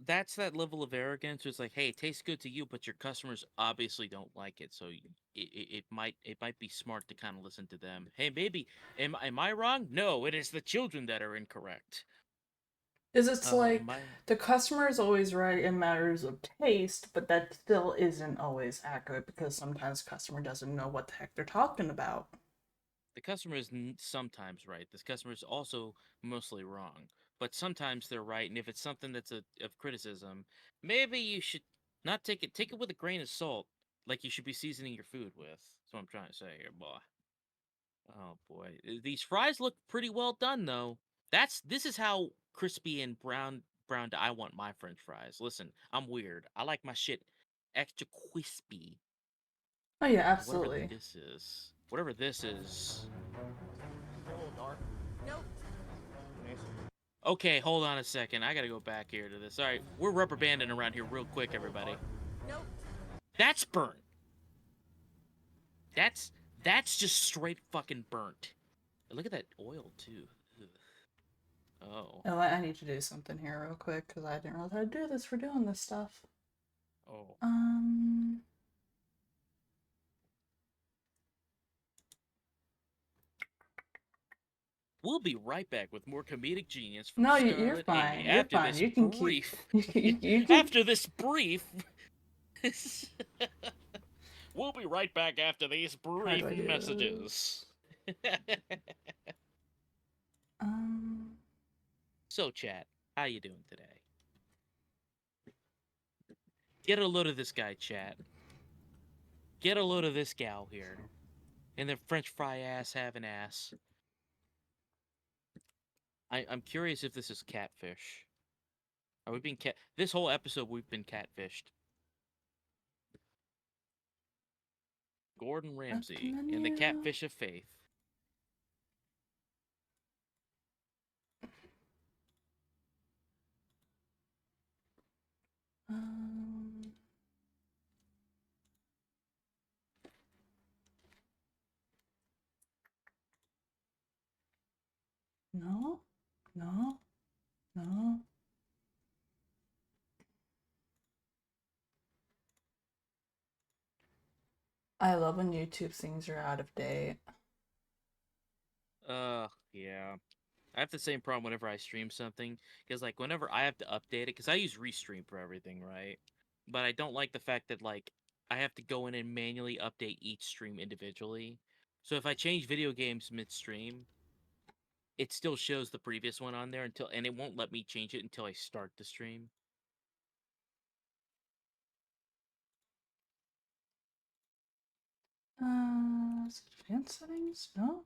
That's that level of arrogance. Where it's like, hey, it tastes good to you, but your customers obviously don't like it. So it might be smart to kind of listen to them. Hey, baby, am I wrong? No, it is the children that are incorrect. Is it's like my- the customer is always right in matters of taste, but that still isn't always accurate because sometimes the customer doesn't know what the heck they're talking about. The customer is sometimes right. This customer is also mostly wrong. But sometimes they're right, and if it's something that's of criticism, maybe you should not take it with a grain of salt, like you should be seasoning your food with. That's what I'm trying to say here, boy. Oh boy, these fries look pretty well done though. This is how crispy and brown I want my French fries. Listen, I'm weird. I like my shit extra crispy. Oh yeah, Whatever absolutely. this is. Whatever this is. They're a little dark. Nope. Denise. Okay, hold on a second. I gotta go back here to this. All right, we're rubber banding around here real quick, everybody. Nope. That's burnt. That's just straight fucking burnt. Look at that oil too. Ugh. Oh. Oh, I need to do something here real quick because I didn't realize how to do this for doing this stuff. Oh. We'll be right back with more comedic genius from No, Scarlet you're fine. Amy You're after fine. this You can brief. keep. You can. After this brief. We'll be right back after these brief do I do messages. So, chat, how you doing today? Get a load of this guy, chat. Get a load of this gal here. And the French fry ass having ass. I'm curious if this is catfish. Are we being this whole episode we've been catfished. Gordon Ramsay in the Catfish of Faith. No, no, no. I love when YouTube things are out of date. Yeah. I have the same problem whenever I stream something. Because, like, whenever I have to update it, because I use Restream for everything, right? But I don't like the fact that, like, I have to go in and manually update each stream individually. So if I change video games midstream, it still shows the previous one on there and it won't let me change it until I start the stream. Is it advanced settings? No.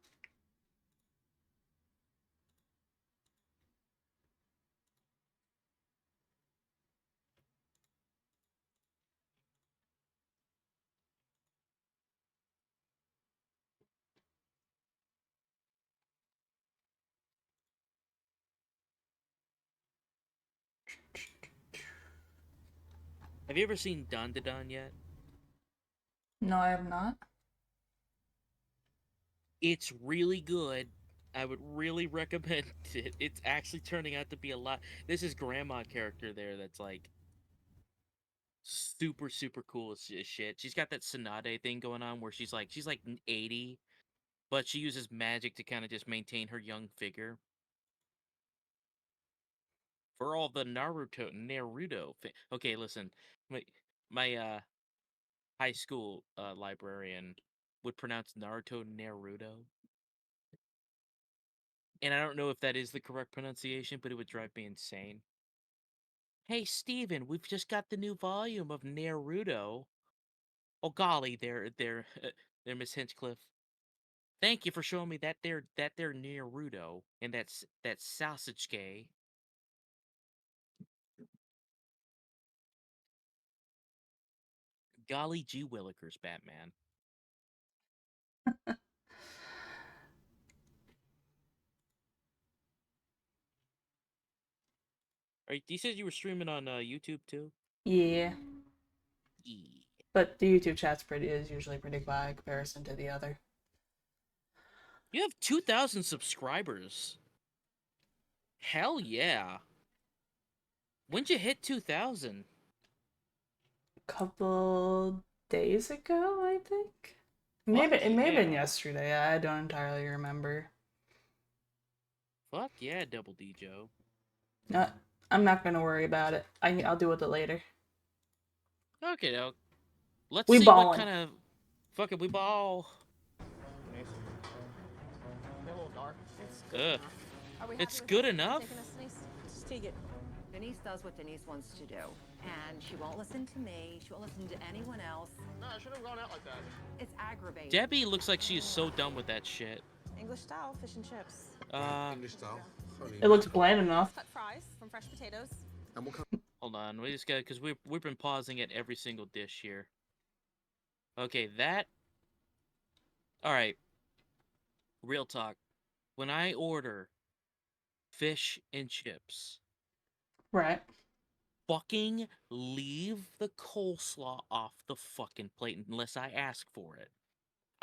Have you ever seen Dun Da Dun yet? No, I have not. It's really good. I would really recommend it. It's actually turning out to be a lot. This is grandma character there that's like super super cool as shit. She's got that Tsunade thing going on where she's like 80, but she uses magic to kind of just maintain her young figure. For all the Naruto. Okay, listen, my high school librarian would pronounce Naruto Naruto. And I don't know if that is the correct pronunciation, but it would drive me insane. Hey, Steven, we've just got the new volume of Naruto. Oh, golly, there, Miss Hinchcliffe. Thank you for showing me that there Naruto and that sausage gay. Golly gee willikers, Batman. Alright, you said you were streaming on YouTube too? Yeah. Yeah. But the YouTube chat's is usually pretty quiet in comparison to the other. You have 2,000 subscribers. Hell yeah. When'd you hit 2,000? Couple days ago, I think. It may have been yesterday. I don't entirely remember. Fuck yeah, Double D Joe. No, I'm not gonna worry about it. I'll deal with it later. Okay, now let's We see ballin'. what kind of fucking we ball. Ugh. It's good enough. Just take it. Denise does what Denise wants to do, and she won't listen to me. She won't listen to anyone else. No, I should have gone out like that. It's aggravating. Debbie looks like she is so done with that shit. English style fish and chips. English style. It looks bland enough. Cut fries from fresh potatoes. And what kind Hold on, we just got because we've been pausing at every single dish here. Okay, that. All right. Real talk. When I order fish and chips, Right. fucking leave the coleslaw off the fucking plate unless I ask for it.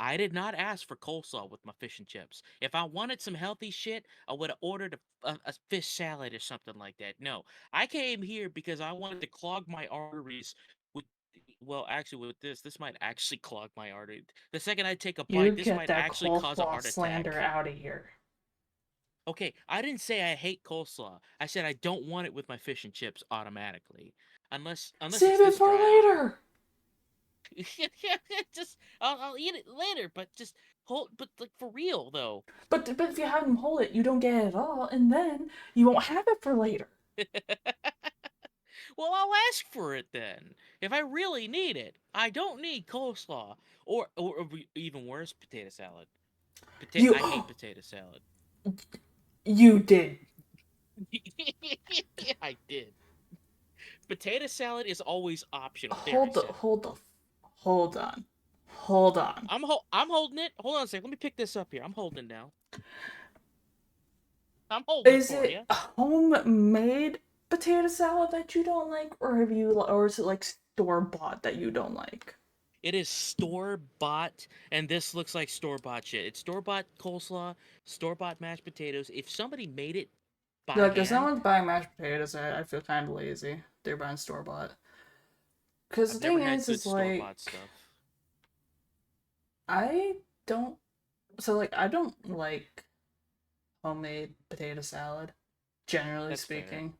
I did not ask for coleslaw with my fish and chips. If I wanted some healthy shit, I would have ordered a fish salad or something like that. No, I came here because I wanted to clog my arteries with. Well, actually, with this might actually clog my artery. The second I take a You bite, this get might that actually cause a coleslaw heart slander attack. out of here. Okay, I didn't say I hate coleslaw. I said I don't want it with my fish and chips automatically, unless Save it's it this for dry. later. Just I'll eat it later, but just hold. But like for real though. But if you have them hold it, you don't get it all, and then you won't have it for later. Well, I'll ask for it then. If I really need it, I don't need coleslaw or even worse, potato salad. I hate potato salad. You did. I did. Potato salad is always optional. Hold on. I'm holding it. Hold on a second. Let me pick this up here. I'm holding it now. I'm holding it for you. Is it homemade potato salad that you don't like, or is it like store-bought that you don't like? It is store-bought, and this looks like store-bought shit. It's store-bought coleslaw, store-bought mashed potatoes. If somebody made it by hand... If someone's buying mashed potatoes, I feel kind of lazy. They're buying store-bought. Because the thing is like... I don't like homemade potato salad, generally speaking. Fair.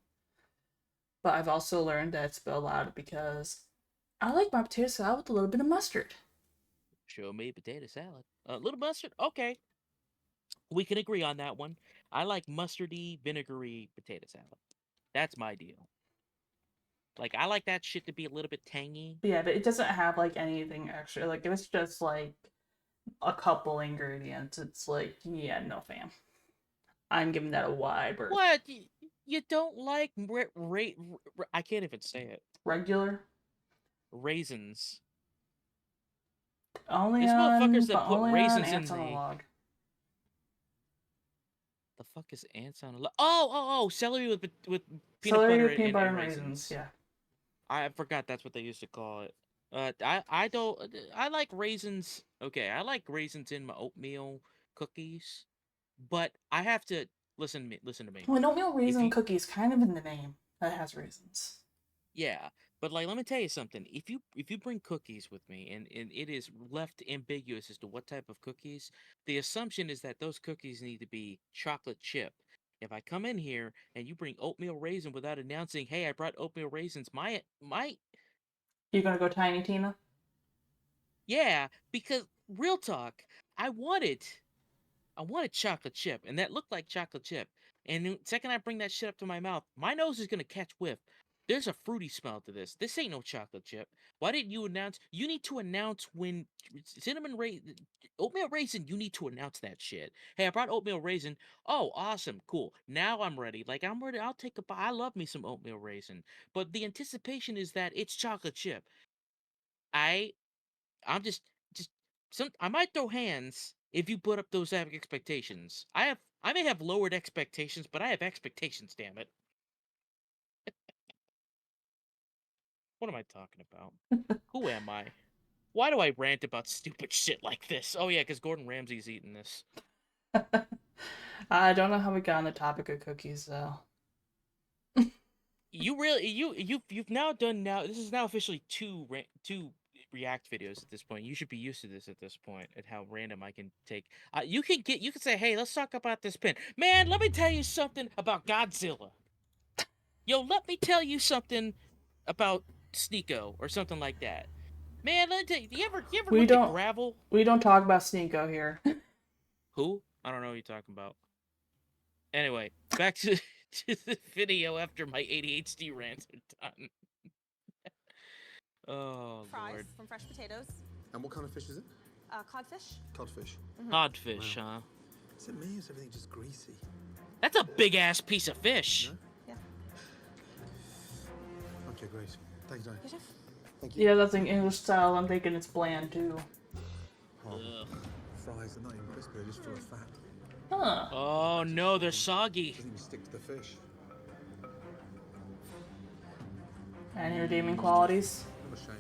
But I've also learned that it's allowed because I like my potato salad with a little bit of mustard. Show me potato salad. A little mustard? Okay. We can agree on that one. I like mustardy, vinegary potato salad. That's my deal. Like, I like that shit to be a little bit tangy. Yeah, but it doesn't have, like, anything extra. Like, if it's just, like, a couple ingredients, it's like, yeah, no fam. I'm giving that a wide berth. What? You don't like I can't even say it. Regular? Raisins. Only There's motherfuckers that put raisins in the log. The fuck is ants on a log? Oh, celery with peanut butter peanut butter and and raisins. raisins. Yeah. I forgot that's what they used to call it. I don't. I like raisins. Okay, I like raisins in my oatmeal cookies, but I have to listen to me. Listen to me. Well, an oatmeal If raisin you, cookie is kind of in the name that has raisins. yeah, but like, let me tell you something. If you bring cookies with me, and it is left ambiguous as to what type of cookies, the assumption is that those cookies need to be chocolate chip. If I come in here and you bring oatmeal raisin without announcing, "Hey, I brought oatmeal raisins," my You gonna go Tiny Tina? yeah, because real talk, I wanted I wanted chocolate chip, and that looked like chocolate chip. And the second I bring that shit up to my mouth, my nose is gonna catch whiff. There's a fruity smell to this. This ain't no chocolate chip. Why didn't you announce? You need to announce when oatmeal raisin. You need to announce that shit. Hey, I brought oatmeal raisin. Oh, awesome, cool. Now I'm ready. Like I'm ready. I'll take a bite. I love me some oatmeal raisin. But the anticipation is that it's chocolate chip. I I'm just some I might throw hands if you put up those expectations. I may have lowered expectations, but I have expectations, damn it. What am I talking about? Who am I? Why do I rant about stupid shit like this? Oh yeah, because Gordon Ramsay's eating this. I don't know how we got on the topic of cookies though. You really you've now done now this is now officially two react videos at this point. You should be used to this at this point at how random I can take. You can say, hey, let's talk about this pin, man. Let me tell you something about Godzilla. Yo, let me tell you something about Sneeko or something like that. Man, let me tell you. You ever We looked at don't gravel? we don't talk about Sneeko here. Who? I don't know what you're talking about. Anyway, back to, to the video after my ADHD rants are done. Oh, Fries Lord. from fresh potatoes. And what kind of fish is it? Codfish. Codfish. Codfish, huh? Is it me or is everything just greasy? That's a big-ass piece of fish. No? Yeah. Okay, great. Thanks, Johnny. Good chef. Thank you. Yeah, that's an English style. I'm thinking it's bland too. Oh, Ugh. fries are not even crispy, they're just full of fat. Huh. Oh, no, they're soggy. Doesn't even stick to the fish. Any redeeming qualities? What a shame.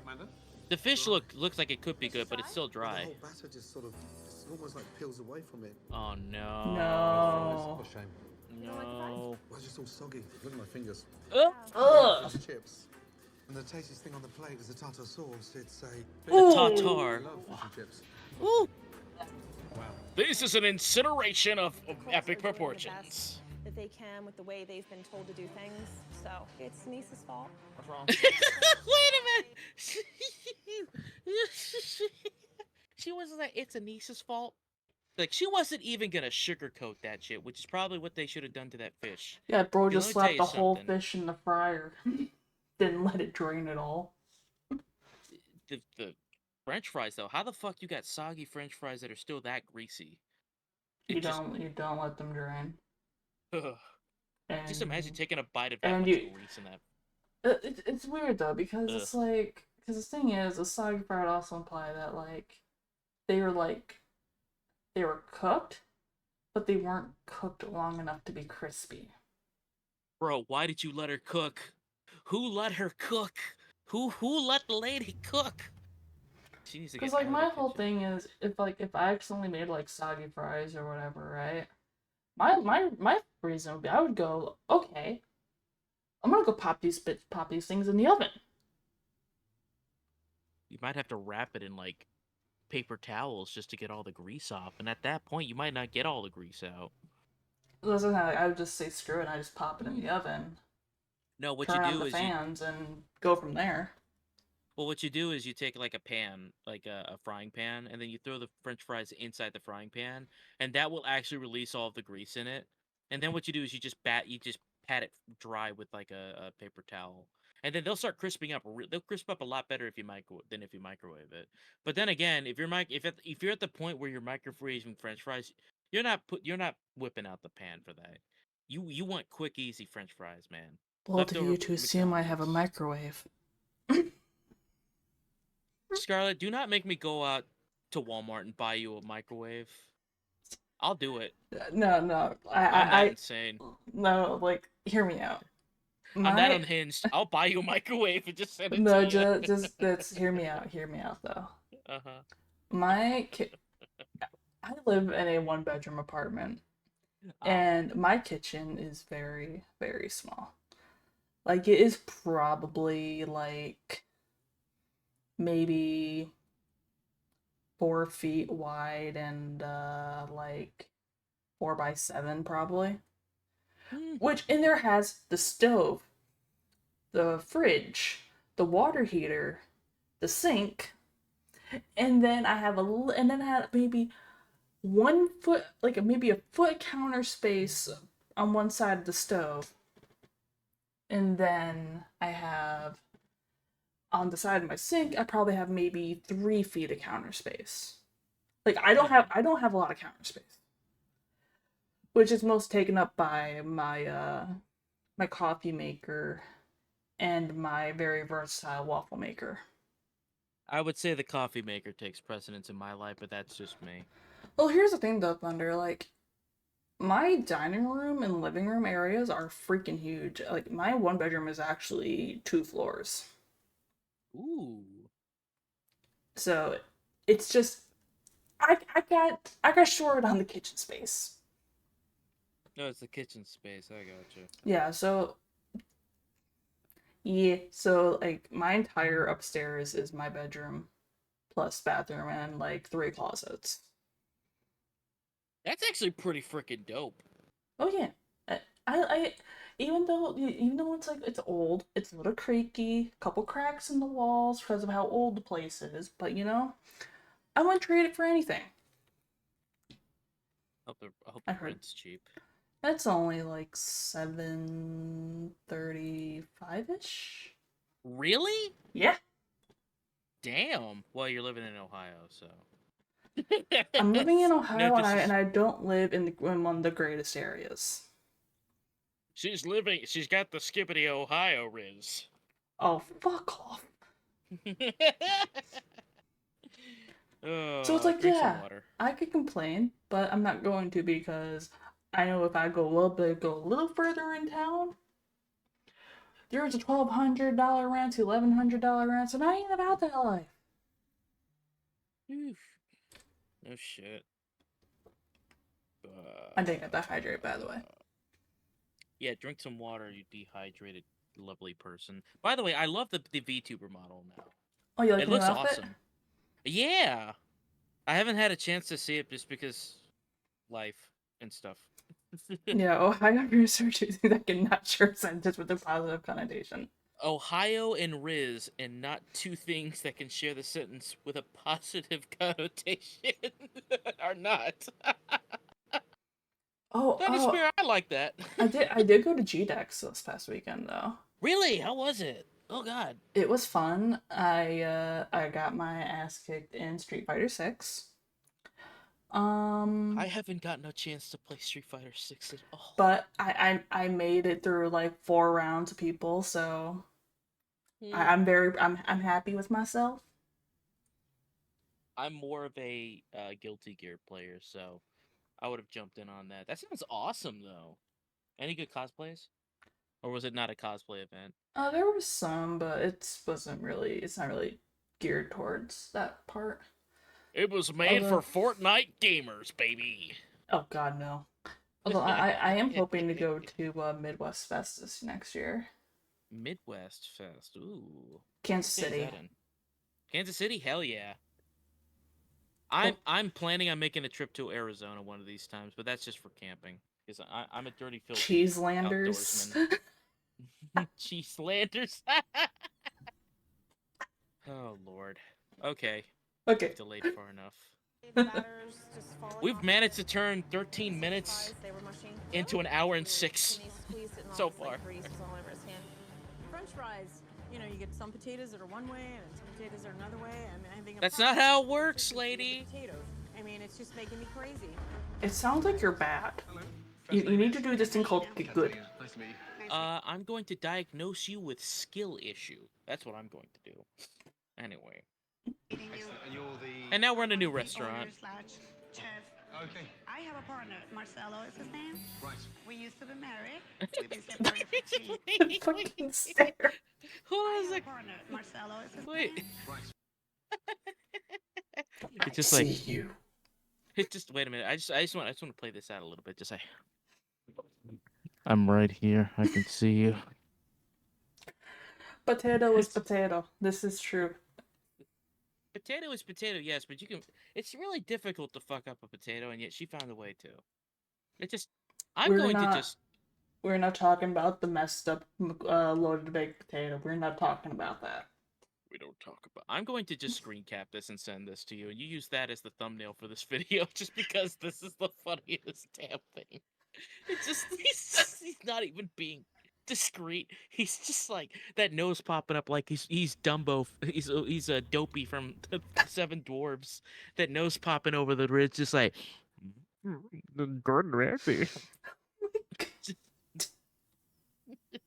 Amanda? The fish looks like it could be good, but it's still The dry. whole batter just sort of, it's almost like peels away from it. Oh, no. No. What a shame. No. Well, it's just all soggy. Look at my fingers. Ugh. Fish chips. And the tastiest thing on the plate is the tartar sauce. It's a... The Ooh. I tartar. love fish and chips. Ooh. Wow. This is an incineration of Cooks epic are doing the proportions. best that they can with the way they've been told to do things. So it's Nisa's fault. What's wrong? Wait a minute. She wasn't like, it's Anissa's fault. Like, she wasn't even gonna sugarcoat that shit, which is probably what they should have done to that fish. Yeah, bro Hey, just let me tell slapped you the whole something. fish in the fryer. Didn't let it drain at all. The French fries, though, how the fuck you got soggy French fries that are still that greasy? You don't let them drain. Ugh. And, Just imagine taking a bite of that and much you- grease in that. It's weird though because Ugh. it's like because the thing is a soggy fry would also imply that they were cooked, but they weren't cooked long enough to be crispy. Bro, why did you let her cook? Who let her cook? Who let the lady cook? She needs to get Because like out of my the whole kitchen. thing is if I accidentally made like soggy fries or whatever, right? My reason would be I would go, okay, I'm gonna go pop these things in the oven. You might have to wrap it in like paper towels just to get all the grease off, and at that point you might not get all the grease out. Listen, I would just say screw it and I just pop it in the oven. No, what Turn you on do the is fans and go from there. what you do is you take like a pan, like a frying pan, and then you throw the French fries inside the frying pan, and that will actually release all of the grease in it. And then what you do is you just pat it dry with like a paper towel, and then they'll start crisping up. They'll crisp up a lot better if you microwave it. But then again, if you're at the point where you're microwaving French fries, you're not whipping out the pan for that. You want quick, easy French fries, man. Bold of Leftover you to assume I have a McDonald's. microwave. Scarlett, do not make me go out to Walmart and buy you a microwave. I'll do it. No, I'm that insane. no, like, hear me out. I'm that unhinged. I'll buy you a microwave and just send it No, to you. just that's hear me out though. Uh-huh. I live in a one-bedroom apartment, and my kitchen is very, very small. Like, it is probably like maybe 4 feet wide and like 4 by 7 probably. Which in there has the stove, the fridge, the water heater, the sink, and then I have maybe 1 foot, like maybe a foot counter space on one side of the stove, and then I have on the side of my sink I probably have maybe 3 feet of counter space. Like I don't have a lot of counter space, which is most taken up by my coffee maker and my very versatile waffle maker. I would say the coffee maker takes precedence in my life, but that's just me. Well, here's the thing though, Thunder, like my dining room and living room areas are freaking huge. Like my one bedroom is actually 2 floors. Ooh. So it's just I got short on the kitchen space. No, it's the kitchen space. I gotcha. Yeah, so like my entire upstairs is my bedroom plus bathroom and like 3 closets. That's actually pretty freaking dope. Oh yeah. I even though it's like it's old, it's a little creaky, couple cracks in the walls because of how old the place is, but I wouldn't trade it for anything. I hope I the heard. rent's cheap. That's only like 735-ish. Really? Yeah. Damn. Well, you're living in Ohio, so. I'm living in Ohio, No, and I don't live in one of the greatest areas. She's got the skippity Ohio riz. Oh, fuck off. So it's like, drink some yeah, water. I could complain, but I'm not going to because I know if I go a little further in town, there's a $1,200 rent, $1,100 rent, and I ain't about that life. Oof. No shit. I didn't get that hydrate, by the way. Yeah, drink some water, you dehydrated, lovely person. By the way, I love the VTuber model now. Oh, you like it the looks new outfit? awesome. Yeah. I haven't had a chance to see it just because life and stuff. Yeah, Ohio research using that cannot share sentence with a positive connotation. Ohio and Riz, and not two things that can share the sentence with a positive connotation, are not. Spirit, I like that. I did go to GDEX this past weekend though. Really? How was it? Oh god. It was fun. I got my ass kicked in Street Fighter 6. I haven't gotten a chance to play Street Fighter 6 at all. But I made it through like 4 rounds of people, so I'm happy with myself. I'm more of a Guilty Gear player, so I would have jumped in on that. That sounds awesome, though. Any good cosplays? Or was it not a cosplay event? There was some, but it's not really geared towards that part. It was made for Fortnite gamers, baby. Oh god, no. Although I am hoping to go to Midwest Fest this next year. Midwest Fest, ooh. Kansas City. Kansas City, hell yeah. I'm planning on making a trip to Arizona one of these times, but that's just for camping. Because I'm a dirty filthy Cheeselanders. Cheeselanders. Oh lord. Okay. Okay. Delayed far enough. We've managed to turn 13 minutes into an hour and 6 so far. French fries, you get some potatoes that are one way and some potatoes that are another way. I think that's not how it works, lady. Potatoes. I mean, it's just making me crazy. It sounds like you're bad. You need to do this thing called get good. I'm going to diagnose you with skill issue. That's what I'm going to do. Anyway. And now we're in a new restaurant. Okay. I have a partner. Marcelo is his name. Right. We used to be married. We've been separated for 2 years. The fucking stare. Hold on I a have a sec. partner. Marcelo is his Wait. name. Right. It's just like you. it just wait a minute. I just want to play this out a little bit. Just like I'm right here. I can see you. Potato is potato. This is true. Potato is potato, yes, but you can. It's really difficult to fuck up a potato, and yet she found a way to. It just. I'm We're going not- to just. We're not talking about the messed up loaded baked potato. We're not talking about that. We don't talk about. I'm going to just screen cap this and send this to you, and you use that as the thumbnail for this video, just because this is the funniest damn thing. It's just he's not even being discreet. He's just like that nose popping up like he's Dumbo. He's a Dopey from the Seven Dwarves. That nose popping over the ridge, just like Gordon Ramsay.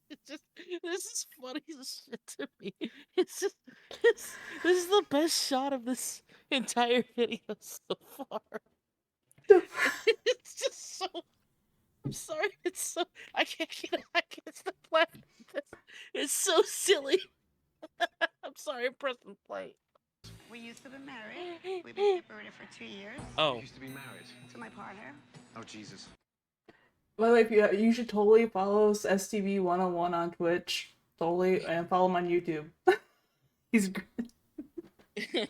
It's just this is funny as shit to me. It's just this is the best shot of this entire video so far. It's just so. I'm sorry. It's so. I can't stop laughing at this. It's so silly. I'm sorry. I'm pressing play. We used to be married. We've been separated for 2 years. Oh. You used to be married. To my partner. Oh, Jesus. By the way, you should totally follow STV101 on Twitch. Totally, and follow him on YouTube. He's great.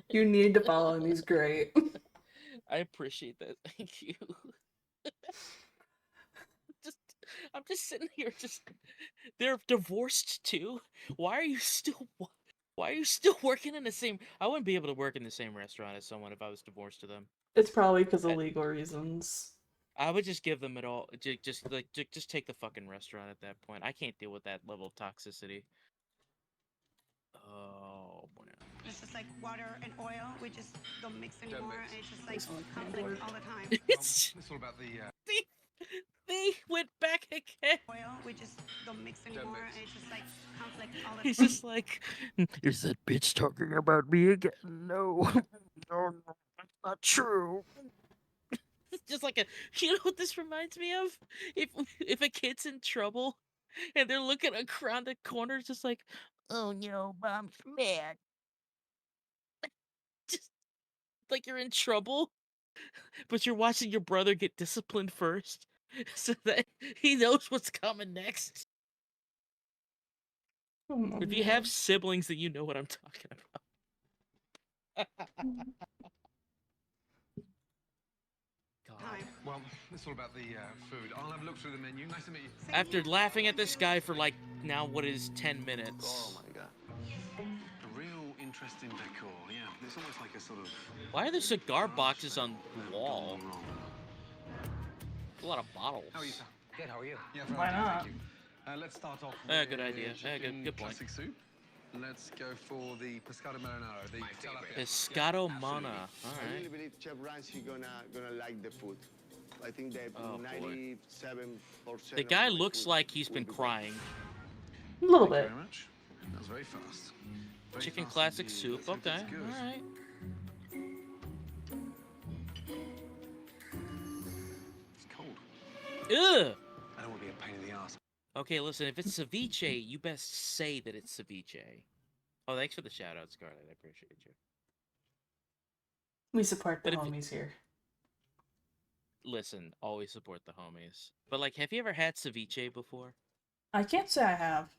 You need to follow him. He's great. I appreciate that. Thank you. I'm just sitting here. They're divorced too. Why are you still working in the same? I wouldn't be able to work in the same restaurant as someone if I was divorced to them. It's probably because of legal reasons. I would just give them it all. Just take the fucking restaurant at that point. I can't deal with that level of toxicity. Oh boy. It's just like water and oil. We just don't mix anymore, mix. and it's just like conflict all the time. It's It's all about the. they went back again. Oil, we just don't mix anymore, mix. and it's just like conflict all the He's time. just like, is that bitch talking about me again? No, no, that's not true. It's just like you know what this reminds me of? If a kid's in trouble and they're looking around the corner, just like, oh no, mom's mad. Just like you're in trouble, but you're watching your brother get disciplined first, so that he knows what's coming next. Oh, If you have siblings, then you know what I'm talking about. God. Well, it's all about the food. I'll have a look through the menu. Nice to meet you. After laughing at this guy for like now what is 10 minutes. Oh my god. A real interesting decor. Yeah, it's almost like a sort of. Why are there cigar boxes on the wall? gone wrong. A lot of bottles. How are you, sir? Good, how are you? Yeah, Why fine, not? thank you. Let's start off Good with idea. chicken Good point. classic soup. Let's go for the pescado marinara, the tilapia. Pescado Mana. I Alright. really believe Chef Ramsay gonna like the food. I think that Oh, boy. 97%. The guy looks like he's been crying. A little Thank you bit. very much. That was very fast. Very Chicken fast classic indeed. soup. Let's hope Okay. it's good. Alright. It's cold. Ugh! I don't want to be a pain in the ass. Okay, listen, if it's ceviche, you best say that it's ceviche. Oh, thanks for the shout out, Scarlett. I appreciate you. We support the But if- homies here. Listen, always support the homies. But like, have you ever had ceviche before? I can't say I have.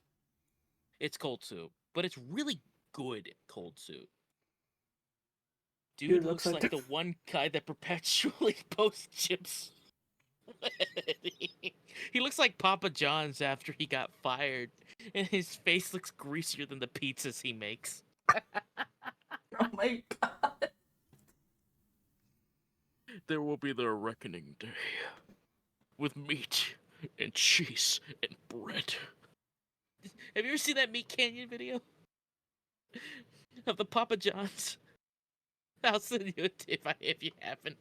It's cold soup, but it's really good cold soup. Dude, Dude looks looks like like the one guy that perpetually posts chips. He looks like Papa John's after he got fired, and his face looks greasier than the pizzas he makes. Oh my god. There will be the reckoning day with meat and cheese and bread. Have you ever seen that Meat Canyon video of the Papa John's? I'll send you it if you haven't.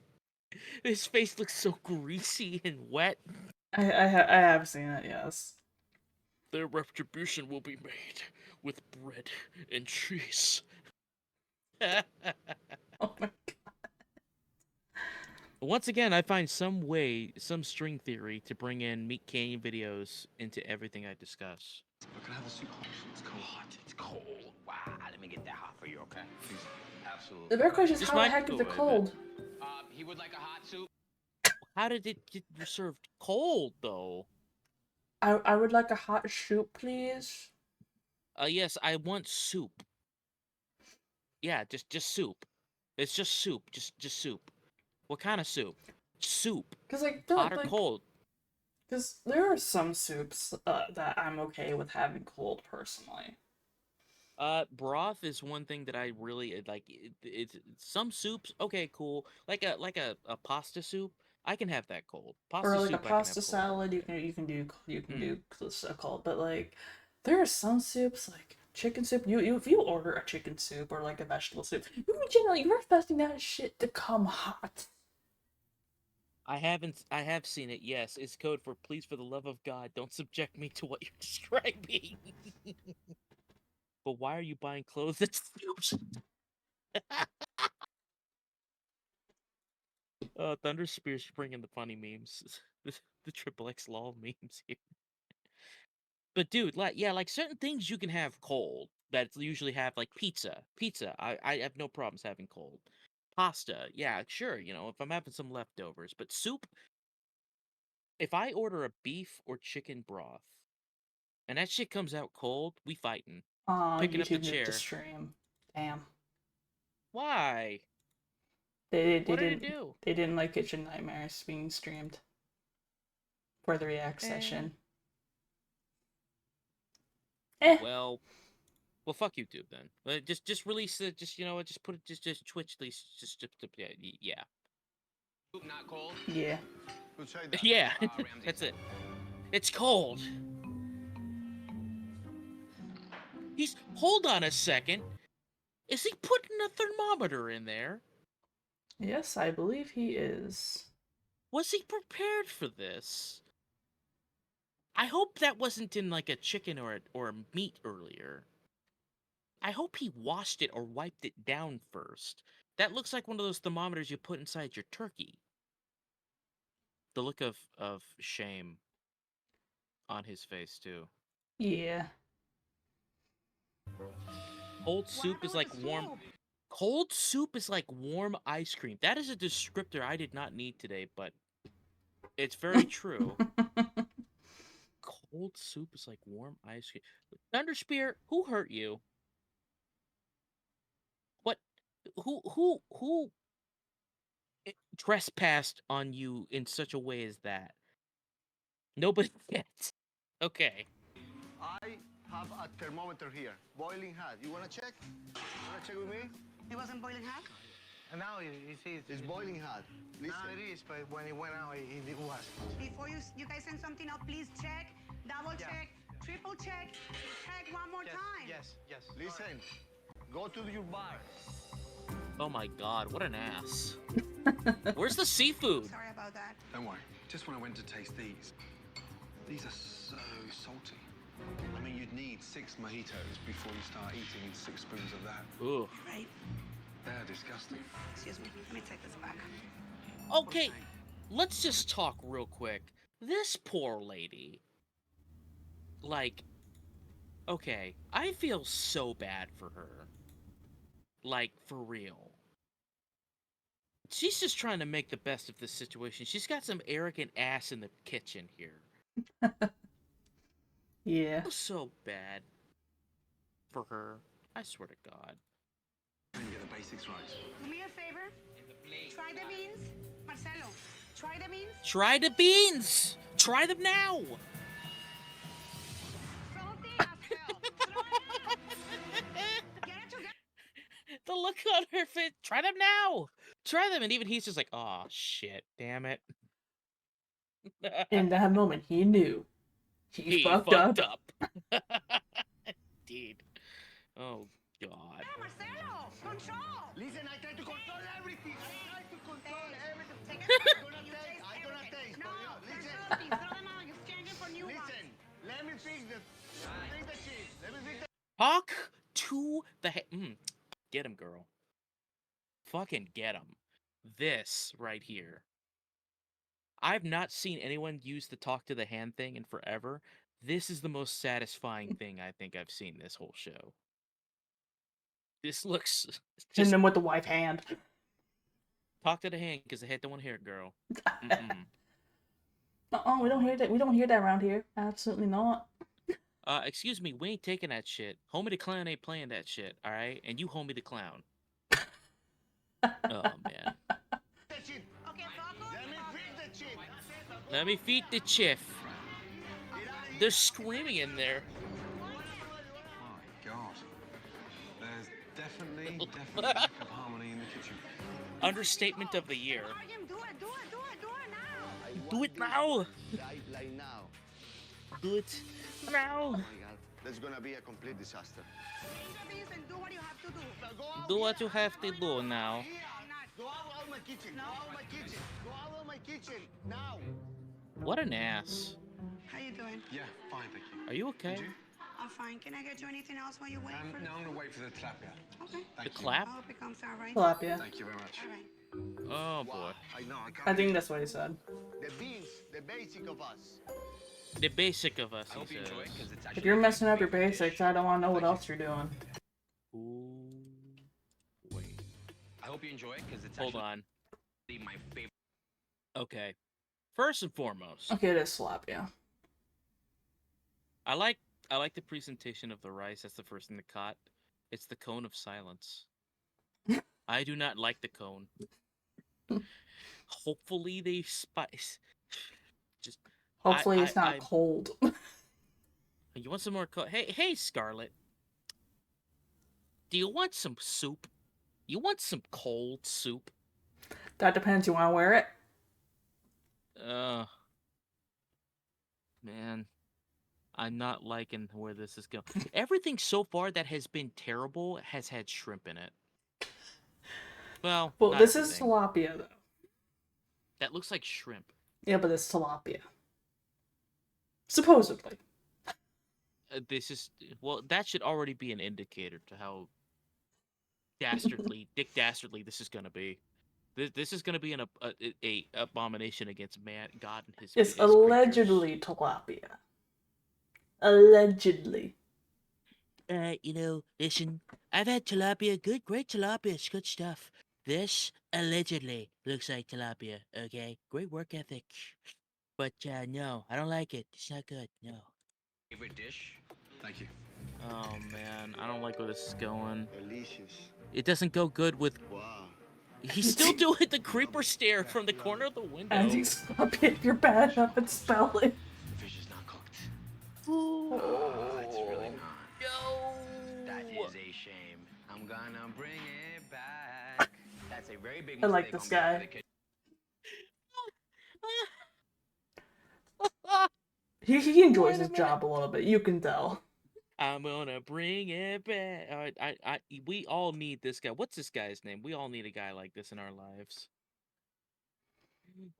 His face looks so greasy and wet. I have seen it, yes. Their retribution will be made with bread and cheese. Oh my god. Once again, I find some way, some string theory to bring in Meat Canyon videos into everything I discuss. But can I have the soup hot? It's cold. Hot, it's cold. Wow, let me get that hot for you, okay? Please. Absolutely. The better question is Just how the might heck go is it with it. cold? He would like a hot soup. How did it get served cold, though? I would like a hot soup, please. Yes, I want soup. Yeah, just soup. It's just soup. Just soup. What kind of soup? Soup. Cause like, Hot or cold? Because there are some soups that I'm okay with having cold personally. Broth is one thing that I really like. It's some soups, okay, cool. Like a pasta soup, I can have that cold. Pasta Or like a soup, I can have pasta cold. salad, you can do so cold. But like, there are some soups like chicken soup. If you order a chicken soup or like a vegetable soup, you're expecting that shit to come hot. I have seen it. Yes, it's code for please, for the love of God, don't subject me to what you're describing. But why are you buying clothes that's soups? Thunder Spear's bringing the funny memes. The triple X lol memes here. But dude, like certain things you can have cold that usually have like pizza. Pizza, I have no problems having cold. Pasta, yeah, sure, if I'm having some leftovers. But soup, if I order a beef or chicken broth and that shit comes out cold, we fighting. Oh, Picking up the YouTube missed the chair. stream. Damn. Why? They What did it didn't do? they didn't like Kitchen Nightmares being streamed for the react session. Well, fuck YouTube then. Just release it. Just just put it. Just Twitch. Just yeah. Not cold. Yeah. We'll check that. Yeah. That's it. It's cold. Hold on a second. Is he putting a thermometer in there? Yes, I believe he is. Was he prepared for this? I hope that wasn't in like a chicken or a meat earlier. I hope he washed it or wiped it down first. That looks like one of those thermometers you put inside your turkey. The look of shame on his face too. Yeah. Cold soup is like warm. Cold soup is like warm ice cream. That is a descriptor I did not need today, but it's very true. Cold soup is like warm ice cream. Thunderspear, who hurt you? What? Who trespassed on you in such a way as that? Nobody gets. Okay. I have a thermometer here, boiling hot. You wanna check? You wanna check with me? It wasn't boiling hot? And now it's boiling hot. Listen. Now it is, but when it went out, it was. Before you guys send something out, please check, double check, triple check, check one more time. Yes. Listen, go to your bar. Oh my god, what an ass. Where's the seafood? Sorry about that. Don't worry. Just when I went to taste these. These are so salty. I mean, you'd need 6 mojitos before you start eating 6 spoons of that. Ooh. Right. They're disgusting. Excuse me. Let me take this back. Okay, let's just talk real quick. This poor lady. Like, okay, I feel so bad for her. Like, for real. She's just trying to make the best of this situation. She's got some arrogant ass in the kitchen here. Yeah. I feel so bad for her. I swear to God. Can you get the basics right? Do me a favor. Try the beans. Marcelo, try the beans. Try the beans! Try them now! Salty as hell. Throw it out. Get it together. The look on her face. Try them now! Try them! And even he's just like, oh shit, damn it. In that moment, he knew. He fucked up. Indeed. Oh, God. Hey, Marcelo, control. Listen, I try to control everything. I try to control everything. Take I'm it. gonna You take. taste I'm gonna everything. taste. No, Listen. they're salty. Throw them out. You're changing for new ones. Listen. Let me fix the cheese. Let me fix the. Talk to the get him, girl. Fucking get him. this right here. I've not seen anyone use the talk to the hand thing in forever. This is the most satisfying thing I think I've seen this whole show. This looks Hitting just him with the wife hand. talk to the hand because the head don't want to hear it, girl. Mm-mm. We don't hear that. We don't hear that around here. Absolutely not. Excuse me, we ain't taking that shit. Homie the Clown ain't playing that shit, alright? And you Homie the Clown. Oh, man. Let me feed the chief. They're screaming in there. My God. There's definitely lack of harmony in the kitchen. Understatement of the year. Do it now. Do it now! Like now. Do it now! Oh my God. That's gonna be a complete disaster. Change the beans and do what you have to do. Do what you have to do now. Go out of my kitchen. Go out of my kitchen. Go out of my kitchen. Now. What an ass. How you doing? Yeah, fine, thank you. Are you okay? And you? I'm fine. Can I get you anything else while you wait for No, I'm gonna wait for the tilapia. Okay. Thank The you. clap? I hope it comes out right. Tilapia. Thank you very much. All right. Oh boy. I know. I can't. I think that's what he said. The beans, the basic of us. The basic of us, I hope he you enjoy it says. because it's If actually you're a messing up big your basics, dish. I don't want to know what else you're doing. Ooh. Wait. I hope you enjoy it because it's Hold actually on. my favorite. Okay. First and foremost, Okay, it is tilapia. I like the presentation of the rice. That's the first thing to caught. It's the cone of silence. I do not like the cone. Hopefully they spice. Just Hopefully it's not I- cold. You want some more Hey, Scarlet. Do you want some soup? You want some cold soup? That depends. You want to wear it? Man. I'm not liking where this is going. Everything so far that has been terrible has had shrimp in it. Well, Well, not this is everything. tilapia, though. That looks like shrimp. Yeah, but it's tilapia. Supposedly. This is that should already be an indicator to how Dick Dastardly this is gonna be. This is gonna be a abomination against man, God, and his. It's his allegedly tilapia. Allegedly. Listen, I've had tilapia, great tilapia, it's good stuff. This allegedly looks like tilapia, okay? Great work ethic. But no, I don't like it. It's not good, no. Favorite dish. Thank you. Oh man, I don't like where this is going. Delicious. It doesn't go good with. Wow. He's still doing the creeper stare from the corner of the window. And you stop it, you're bad enough at spelling. The fish is not cooked. Oh, It's really not. No. That is a shame. I'm gonna bring it back. That's a very big I mistake like this on behalf of guy. the kitchen. He enjoys his job a little bit, you can tell. I'm gonna bring it back. We all need this guy. What's this guy's name? We all need a guy like this in our lives.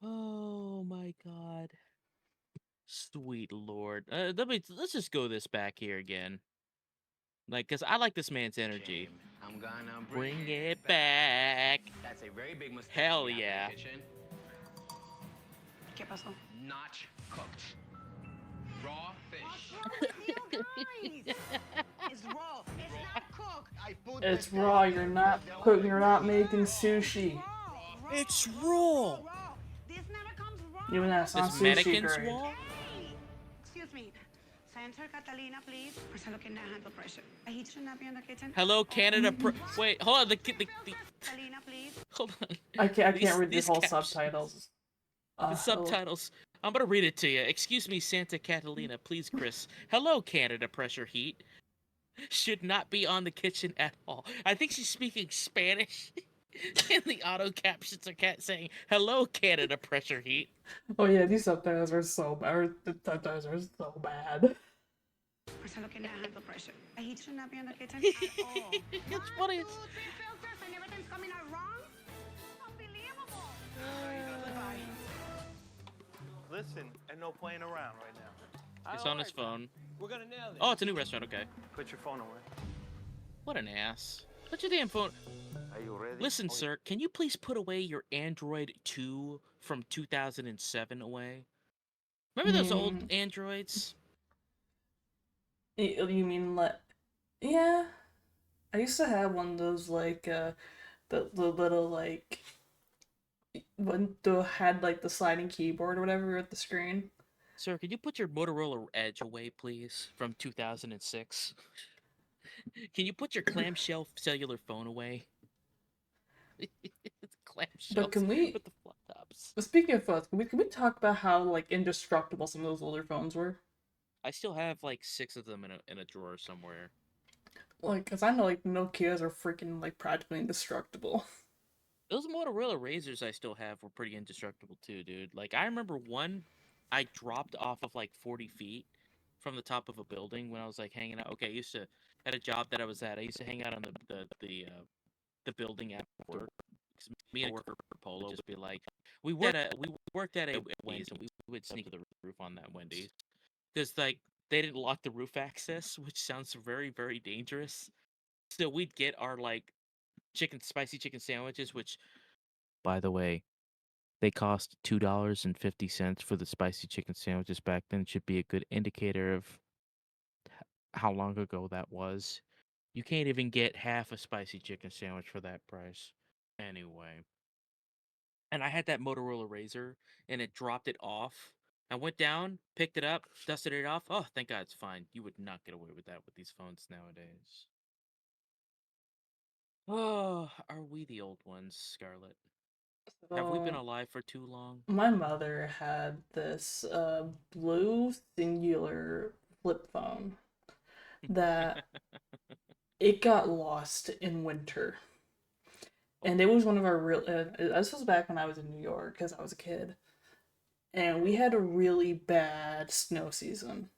Oh my God. Sweet Lord. Let's just go this back here again. Cause I like this man's energy. Shame. I'm gonna Bring it back. That's a very big mistake. Hell on behalf yeah. of the kitchen. ¿Qué pasó? Not cooked. Raw fish. It's raw. It's not cooked. I put It's the raw, steak you're in not the cooking, oven. you're not making sushi. It's raw. This never comes raw. Even that's not This sushi mannequin's grade. wall? Hey, excuse me. Center Catalina, please. Marcelo cannot handle pressure. I heat should not be in the kitchen. Hello, Canada. Wait, hold on. The Catalina, please. hold on. I can't These- read the these whole captions. subtitles. The subtitles. I'm gonna read it to you. Excuse me, Santa Catalina. Please, Chris. Hello, Canada. Pressure heat should not be on the kitchen at all. I think she's speaking Spanish. And the auto captions are saying, "Hello, Canada. Pressure heat." Oh yeah, these subtitles are so bad. The subtitles are so bad. Marcelo cannot handle pressure. I heat should not be in the kitchen at all. It's funny. 1, 2, 3 filters and everything's coming out wrong? Unbelievable. Listen, and no playing around right now. It's on his phone. We're gonna nail this. Oh, it's a new restaurant. Okay. Put your phone away. What an ass. Put your damn phone. I Are you ready? Listen, sir, can you please put away your Android 2 from 2007 away? Remember those old Androids? You mean like, yeah, I used to have one of those like the little like when the had like the sliding keyboard or whatever at the screen. Sir, could you put your Motorola Edge away, please, from 2006? Can you put your clamshell cellular phone away? But can Clamshells we, with the flip tops. speaking of phones, can we talk about how like indestructible some of those older phones were? I still have like 6 of them in a drawer somewhere. Like, cause I know like Nokia's are freaking like practically indestructible. Those Motorola Razors I still have were pretty indestructible too, dude. Like I remember one I dropped off of like 40 feet from the top of a building when I was like hanging out. Okay, I used to at a job that I was at. I used to hang out on the building after work. 'Cause me and a worker for Polo would just be like, we worked at a Wendy's and we would sneak to the roof on that Wendy's because like they didn't lock the roof access, which sounds very very dangerous. So we'd get our like spicy chicken sandwiches, which by the way, they cost $2.50 for the spicy chicken sandwiches back then. Should be a good indicator of how long ago that was. You can't even get half a spicy chicken sandwich for that price. Anyway, and I had that Motorola Razor, and it dropped it off. I went down, picked it up, dusted it off. Oh, thank God it's fine. You would not get away with that with these phones nowadays. Oh, are we the old ones, Scarlett? Have we been alive for too long? My mother had this blue singular flip phone that it got lost in winter. And it was one of our real. This was back when I was in New York because I was a kid, and we had a really bad snow season.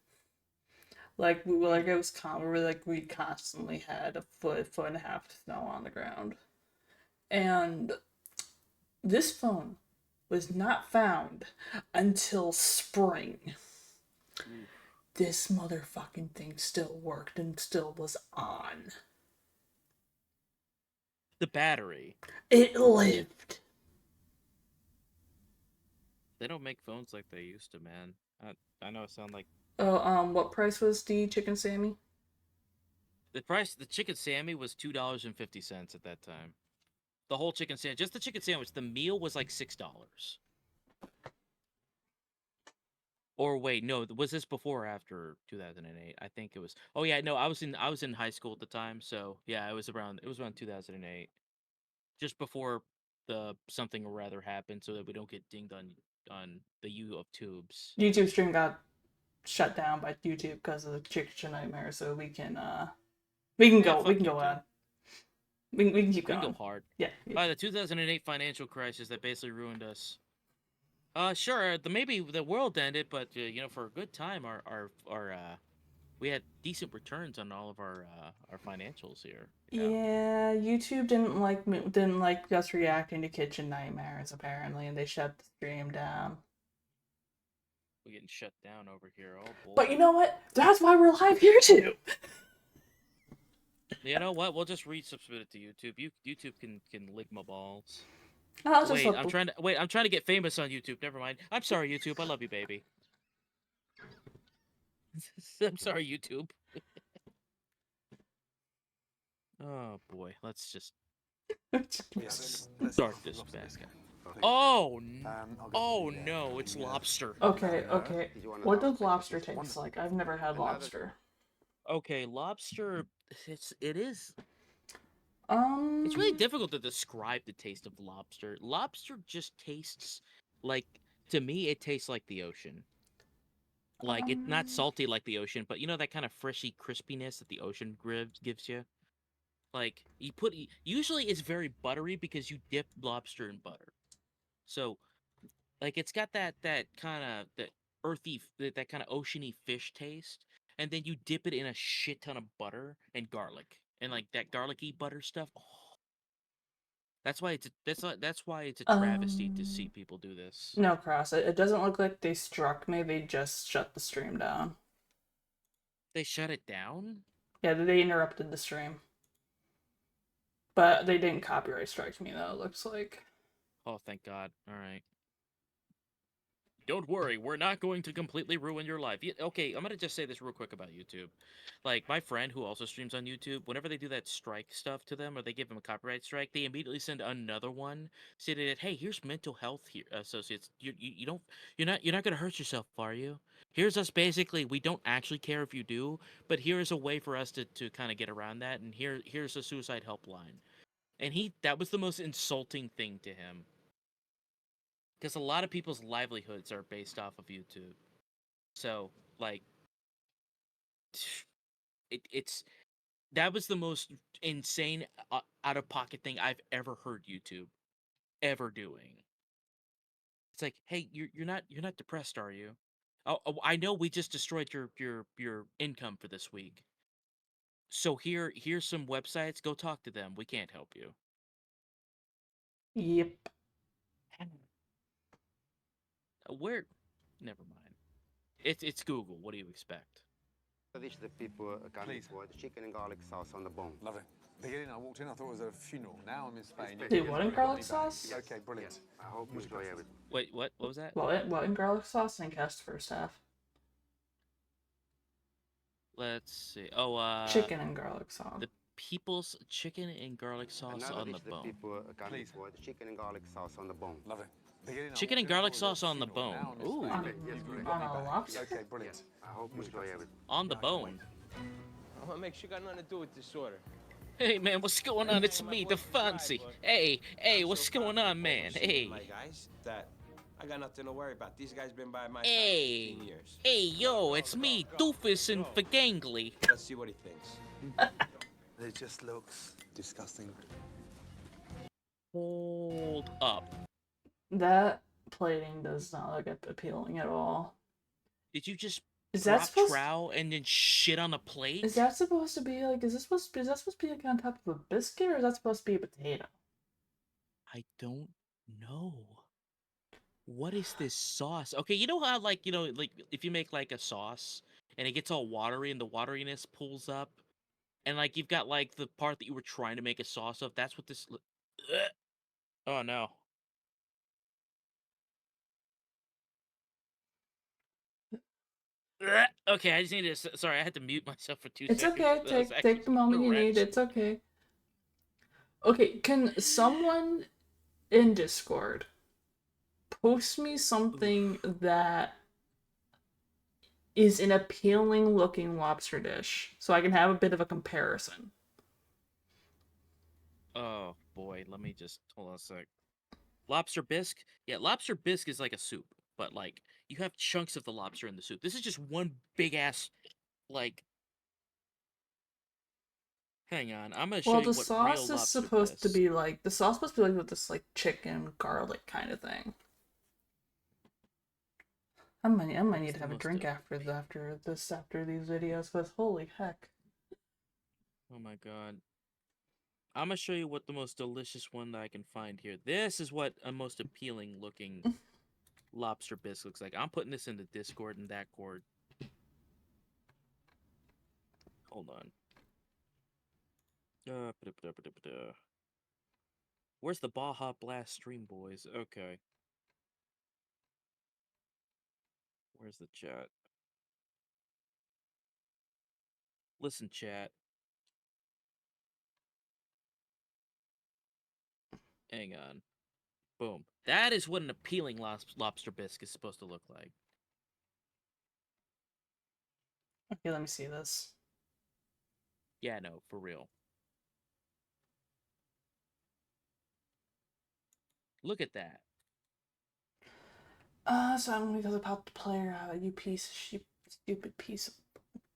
Like it was common. We constantly had a foot and a half of snow on the ground, and this phone was not found until spring. This motherfucking thing still worked and still was on. The battery. It lived. They don't make phones like they used to, man. I know it sound like Oh, what price was the chicken Sammy? the chicken Sammy was $2.50 at that time. The whole chicken sandwich, just the chicken sandwich. The meal was like $6. Or wait, no, was this before or after 2008? I think it was. Oh yeah, no, I was in high school at the time, so yeah, it was around 2008, just before the something or rather happened, so that we don't get dinged on the U of tubes. YouTube stream got shut down by YouTube because of the chicken nightmare, so we can go on. We can keep going. We can go hard. Yeah. By the 2008 financial crisis that basically ruined us. Sure, maybe the world ended, but for a good time, we had decent returns on all of our financials here. Yeah, YouTube didn't like us reacting to kitchen nightmares apparently, and they shut the stream down. We're getting shut down over here. Oh boy. But you know what? That's why we're live here too. You know what? We'll just resubscribe it to YouTube. YouTube can lick my balls. Wait, I'm trying to get famous on YouTube. Never mind. I'm sorry, YouTube. I love you, baby. I'm sorry, YouTube. Oh boy, let's just start this back. Oh no, it's lobster. Okay. What does lobster taste like? I've never had lobster. Okay, lobster. It is. It's really difficult to describe the taste of lobster. Lobster just tastes like, to me, it tastes like the ocean. Like it's not salty like the ocean, but you know that kind of freshy crispiness that the ocean gives you. Like usually it's very buttery because you dip lobster in butter. So, like it's got that kind of earthy, that kind of oceany fish taste, and then you dip it in a shit ton of butter and garlic, and like that garlicky butter stuff. Oh, that's why it's a travesty to see people do this. No, Cross. It doesn't look like they struck me. They just shut the stream down. They shut it down? Yeah, they interrupted the stream. But they didn't copyright strike me though, it looks like. Oh, thank God. All right. Don't worry, we're not going to completely ruin your life. Okay, I'm gonna just say this real quick about YouTube. Like, my friend who also streams on YouTube, whenever they do that strike stuff to them or they give them a copyright strike, they immediately send another one stating that, hey, here's mental health here, associates. You don't you're not gonna hurt yourself, are you? Here's us basically. We don't actually care if you do, but here's a way for us to kind of get around that, and here's a suicide helpline. And that was the most insulting thing to him. Because a lot of people's livelihoods are based off of YouTube. So, like, it's that was the most insane out of pocket thing I've ever heard YouTube ever doing. It's like, hey, you're not depressed, are you? Oh, I know we just destroyed your income for this week. So here's some websites. Go talk to them. We can't help you. Yep. Where? Never mind. It's Google. What do you expect? These are the people accounting for the chicken and garlic sauce on the bone. Lovely. Beginning, I walked in, I thought it was a funeral. Now I'm in Spain. Dude, what in garlic sauce? Okay, brilliant. I hope you enjoy everything. Wait, what? What was that? What in garlic sauce? I think that's the first half. Let's see. Oh, chicken and garlic sauce. The people's chicken and garlic sauce on the bone. People accounting for the chicken and garlic sauce on the bone. Lovely. Chicken and garlic sauce on the bone. Ooh. On a lobster? Okay, brilliant. I hope you enjoy everything. On the bone. I want to make sure you got nothing to do with this order. Hey man, what's going on? It's me, the Fancy. Hey, what's going on, man? Hey. My guys, that I got nothing to worry about. These guys been by my side Hey. 15 years. Hey, yo, it's me, Doofus and Fagangly. Let's see what he thinks. It just looks disgusting. Hold up. That plating does not look appealing at all. Did you just Is that drop supposed trowel and then shit on a plate? Is that supposed to be like is that supposed to be like on top of a biscuit or is that supposed to be a potato? I don't know. What is this sauce? Okay, you know how like if you make like a sauce and it gets all watery and the wateriness pulls up and like you've got like the part that you were trying to make a sauce of, that's what this Oh no. Okay, I just need to. Sorry, I had to mute myself for 2 It's seconds. okay. Take the moment you need. It's okay. Okay, can someone in Discord post me something that is an appealing looking lobster dish so I can have a bit of a comparison? Oh boy, let me just hold on a sec. Lobster bisque? Yeah, lobster bisque is like a soup, but like you have chunks of the lobster in the soup. This is just one big ass like. Hang on, I'm gonna show you what real lobster Well, the sauce is supposed to be like with this like chicken garlic kind of thing. I might need to have a drink after these videos, because holy heck. Oh my god. I'm gonna show you what the most delicious one that I can find here. This is what a most appealing looking lobster bisque looks like. I'm putting this in the Discord and that cord. Hold on. Where's the Baja Blast stream, boys? Okay. Where's the chat? Listen, chat. Hang on. Boom. That is what an appealing lobster bisque is supposed to look like. Okay, let me see this. Yeah, no, for real. Look at that. So I'm gonna go about the player. You piece of stupid piece of.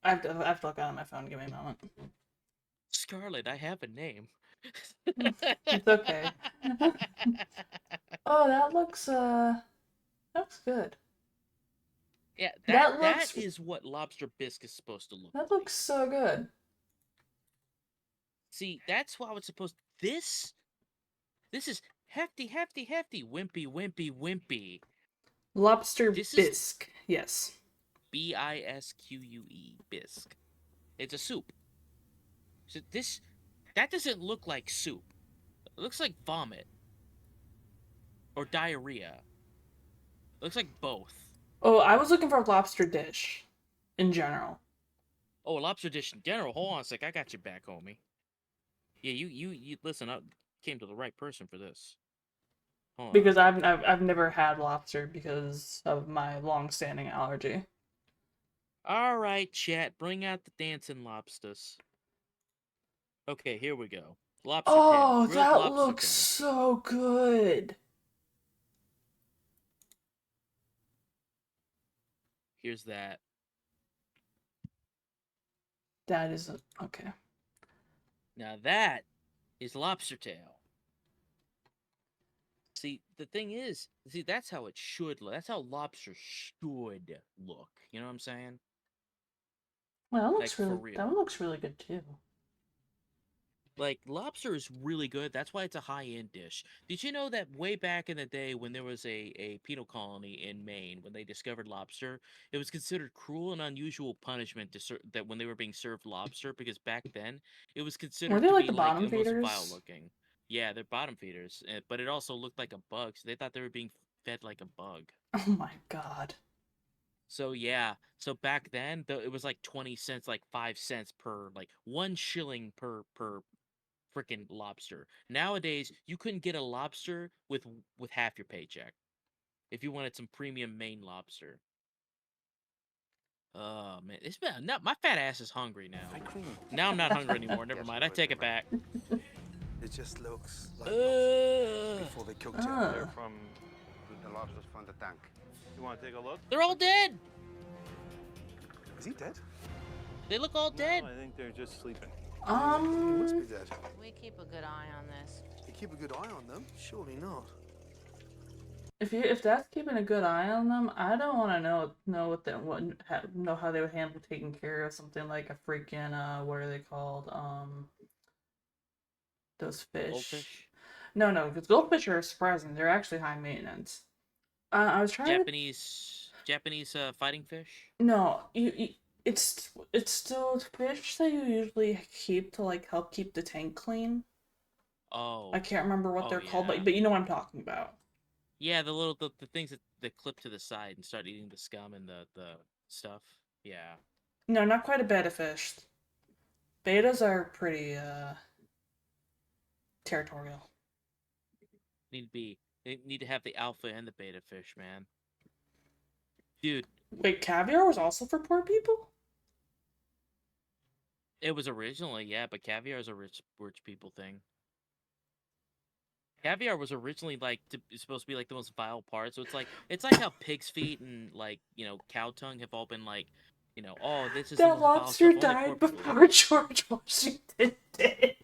I have to look out on my phone. Give me a moment. Scarlet, I have a name. It's okay. Oh, that looks good. Yeah, that that is what lobster bisque is supposed to look like. That looks so good. See, that's why it's supposed. This is hefty, wimpy. Lobster bisque. Yes. Bisque. Bisque. It's a soup. So this That doesn't look like soup. It looks like vomit or diarrhea. It looks like both. Oh, I was looking for a lobster dish in general. Oh, lobster dish in general. Hold on a sec. I got you back, homie. Yeah, you listen. I came to the right person for this. Hold on. Because I've never had lobster because of my long-standing allergy. All right, chat. Bring out the dancing lobsters. Okay, here we go. Lobster tail. Oh, Grilled that lobster looks tail. so good. Here's that. That is okay. Now that is lobster tail. See, the thing is, that's how it should look. That's how lobster should look. You know what I'm saying? Well, that Like, looks for really. real. That one looks really good too. Like, lobster is really good. That's why it's a high-end dish. Did you know that way back in the day when there was a penal colony in Maine, when they discovered lobster, it was considered cruel and unusual punishment that when they were being served lobster, because back then it was Were considered they to like be the like bottom almost feeders? vile-looking. Yeah, they're bottom feeders, but it also looked like a bug, so they thought they were being fed like a bug. Oh my god. So yeah, so back then it was like 20 cents, like 5 cents per, like 1 shilling per freaking lobster. Nowadays, you couldn't get a lobster with half your paycheck if you wanted some premium Maine lobster. Oh man, it's been my fat ass is hungry now. Now I'm not hungry anymore. Never mind. I take it back. It just looks like lobster before they cooked it. They're from The lobsters from the tank. You want to take a look? They're all dead. Is he dead? They look all dead. No, I think they're just sleeping. He must be dead. We keep a good eye on this. You keep a good eye on them? Surely not. If that's keeping a good eye on them, I don't want to know how they would handle taking care of something like a freaking what are they called those fish. Goldfish? No, because goldfish are surprising. They're actually high maintenance. I was trying Japanese fighting fish. No, it's still fish that you usually keep to like help keep the tank clean. Oh. I can't remember what they're called, yeah. but you know what I'm talking about. Yeah, the things that clip to the side and start eating the scum and the stuff. Yeah. No, not quite a betta fish. Betas are pretty territorial. They need to have the alpha and the beta fish, man. Dude. Wait, caviar was also for poor people? It was originally, yeah, but caviar is a rich people thing. Caviar was originally supposed to be like the most vile part, so it's like how pig's feet and like cow tongue have all been like oh this is that the most vile lobster stuff, only died poor people before George Washington did.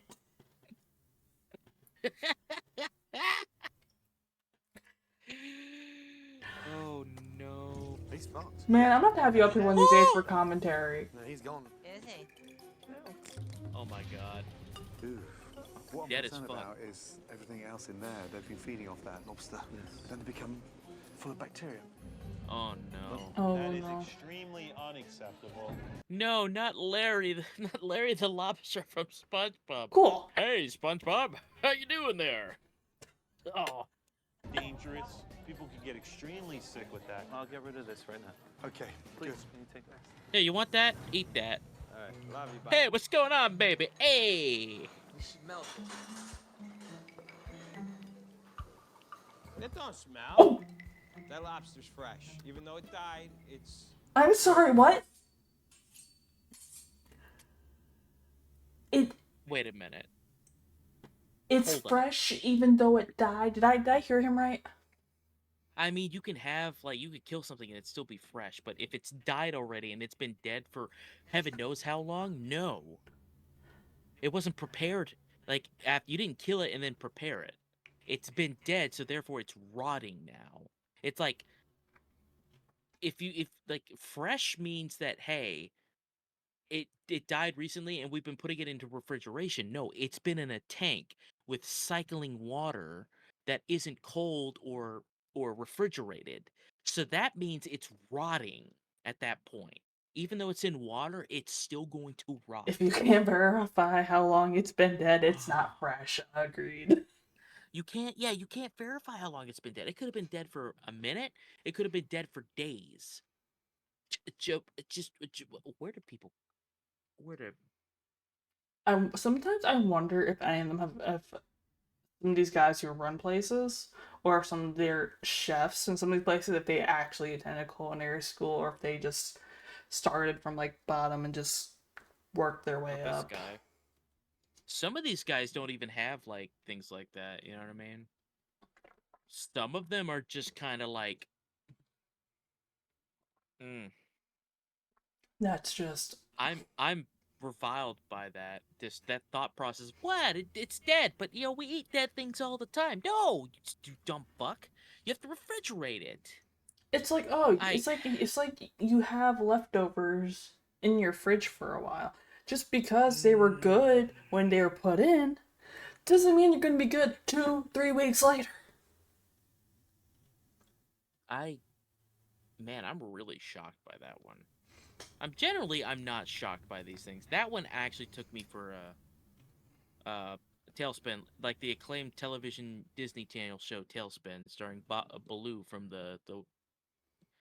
Oh no. He's fucked. Man, I'm about to have you up here one of these days for commentary. No, he's gone. Is he? Oh my god. Ooh. What I'm Dead as concerned fuck. about is everything else in there. They've been feeding off that lobster. Then they become full of bacteria. Oh no. Oh That is no. extremely unacceptable. No, not Larry, not Larry the lobster from SpongeBob. Cool. Hey, SpongeBob, how you doing there? Oh. Dangerous. People could get extremely sick with that. I'll get rid of this right now. Okay, Please, good. can you take that? Hey, you want that? Eat that. All right, love you, bye. Hey, what's going on, baby? Hey. You smell it. That don't smell. Oh. That lobster's fresh. Even though it died, it's... I'm sorry, what? Wait a minute. It's Hold on. fresh even though it died. Did I hear him right? I mean, you can kill something and it still be fresh, but if it's died already and it's been dead for heaven knows how long, no. It wasn't prepared. Like, you didn't kill it and then prepare it. It's been dead, so therefore it's rotting now. It's like, if fresh means that, hey, it died recently and we've been putting it into refrigeration. No, it's been in a tank with cycling water that isn't cold or refrigerated. So that means it's rotting at that point. Even though it's in water, it's still going to rot. If you can't verify how long it's been dead, it's not fresh. Agreed. You can't, yeah, you can't verify how long it's been dead. It could have been dead for a minute. It could have been dead for days. Where do people, where do, Sometimes I wonder if any of them have, if some of these guys who run places, or if some of their chefs in some of these places, if they actually attended culinary school, or if they just started from like bottom and just worked their way this up. guy. Some of these guys don't even have, like, things like that, you know what I mean? Some of them are just kind of like, That's just. I'm reviled by that. That thought process. What? It's dead, but we eat dead things all the time. No, you dumb fuck. You have to refrigerate it. It's like it's like you have leftovers in your fridge for a while. Just because they were good when they were put in, doesn't mean they're gonna be good 2-3 weeks later. Man, I'm really shocked by that one. I'm not shocked by these things. That one actually took me for a Tailspin, like the acclaimed television Disney Channel show Tailspin, starring Baloo from the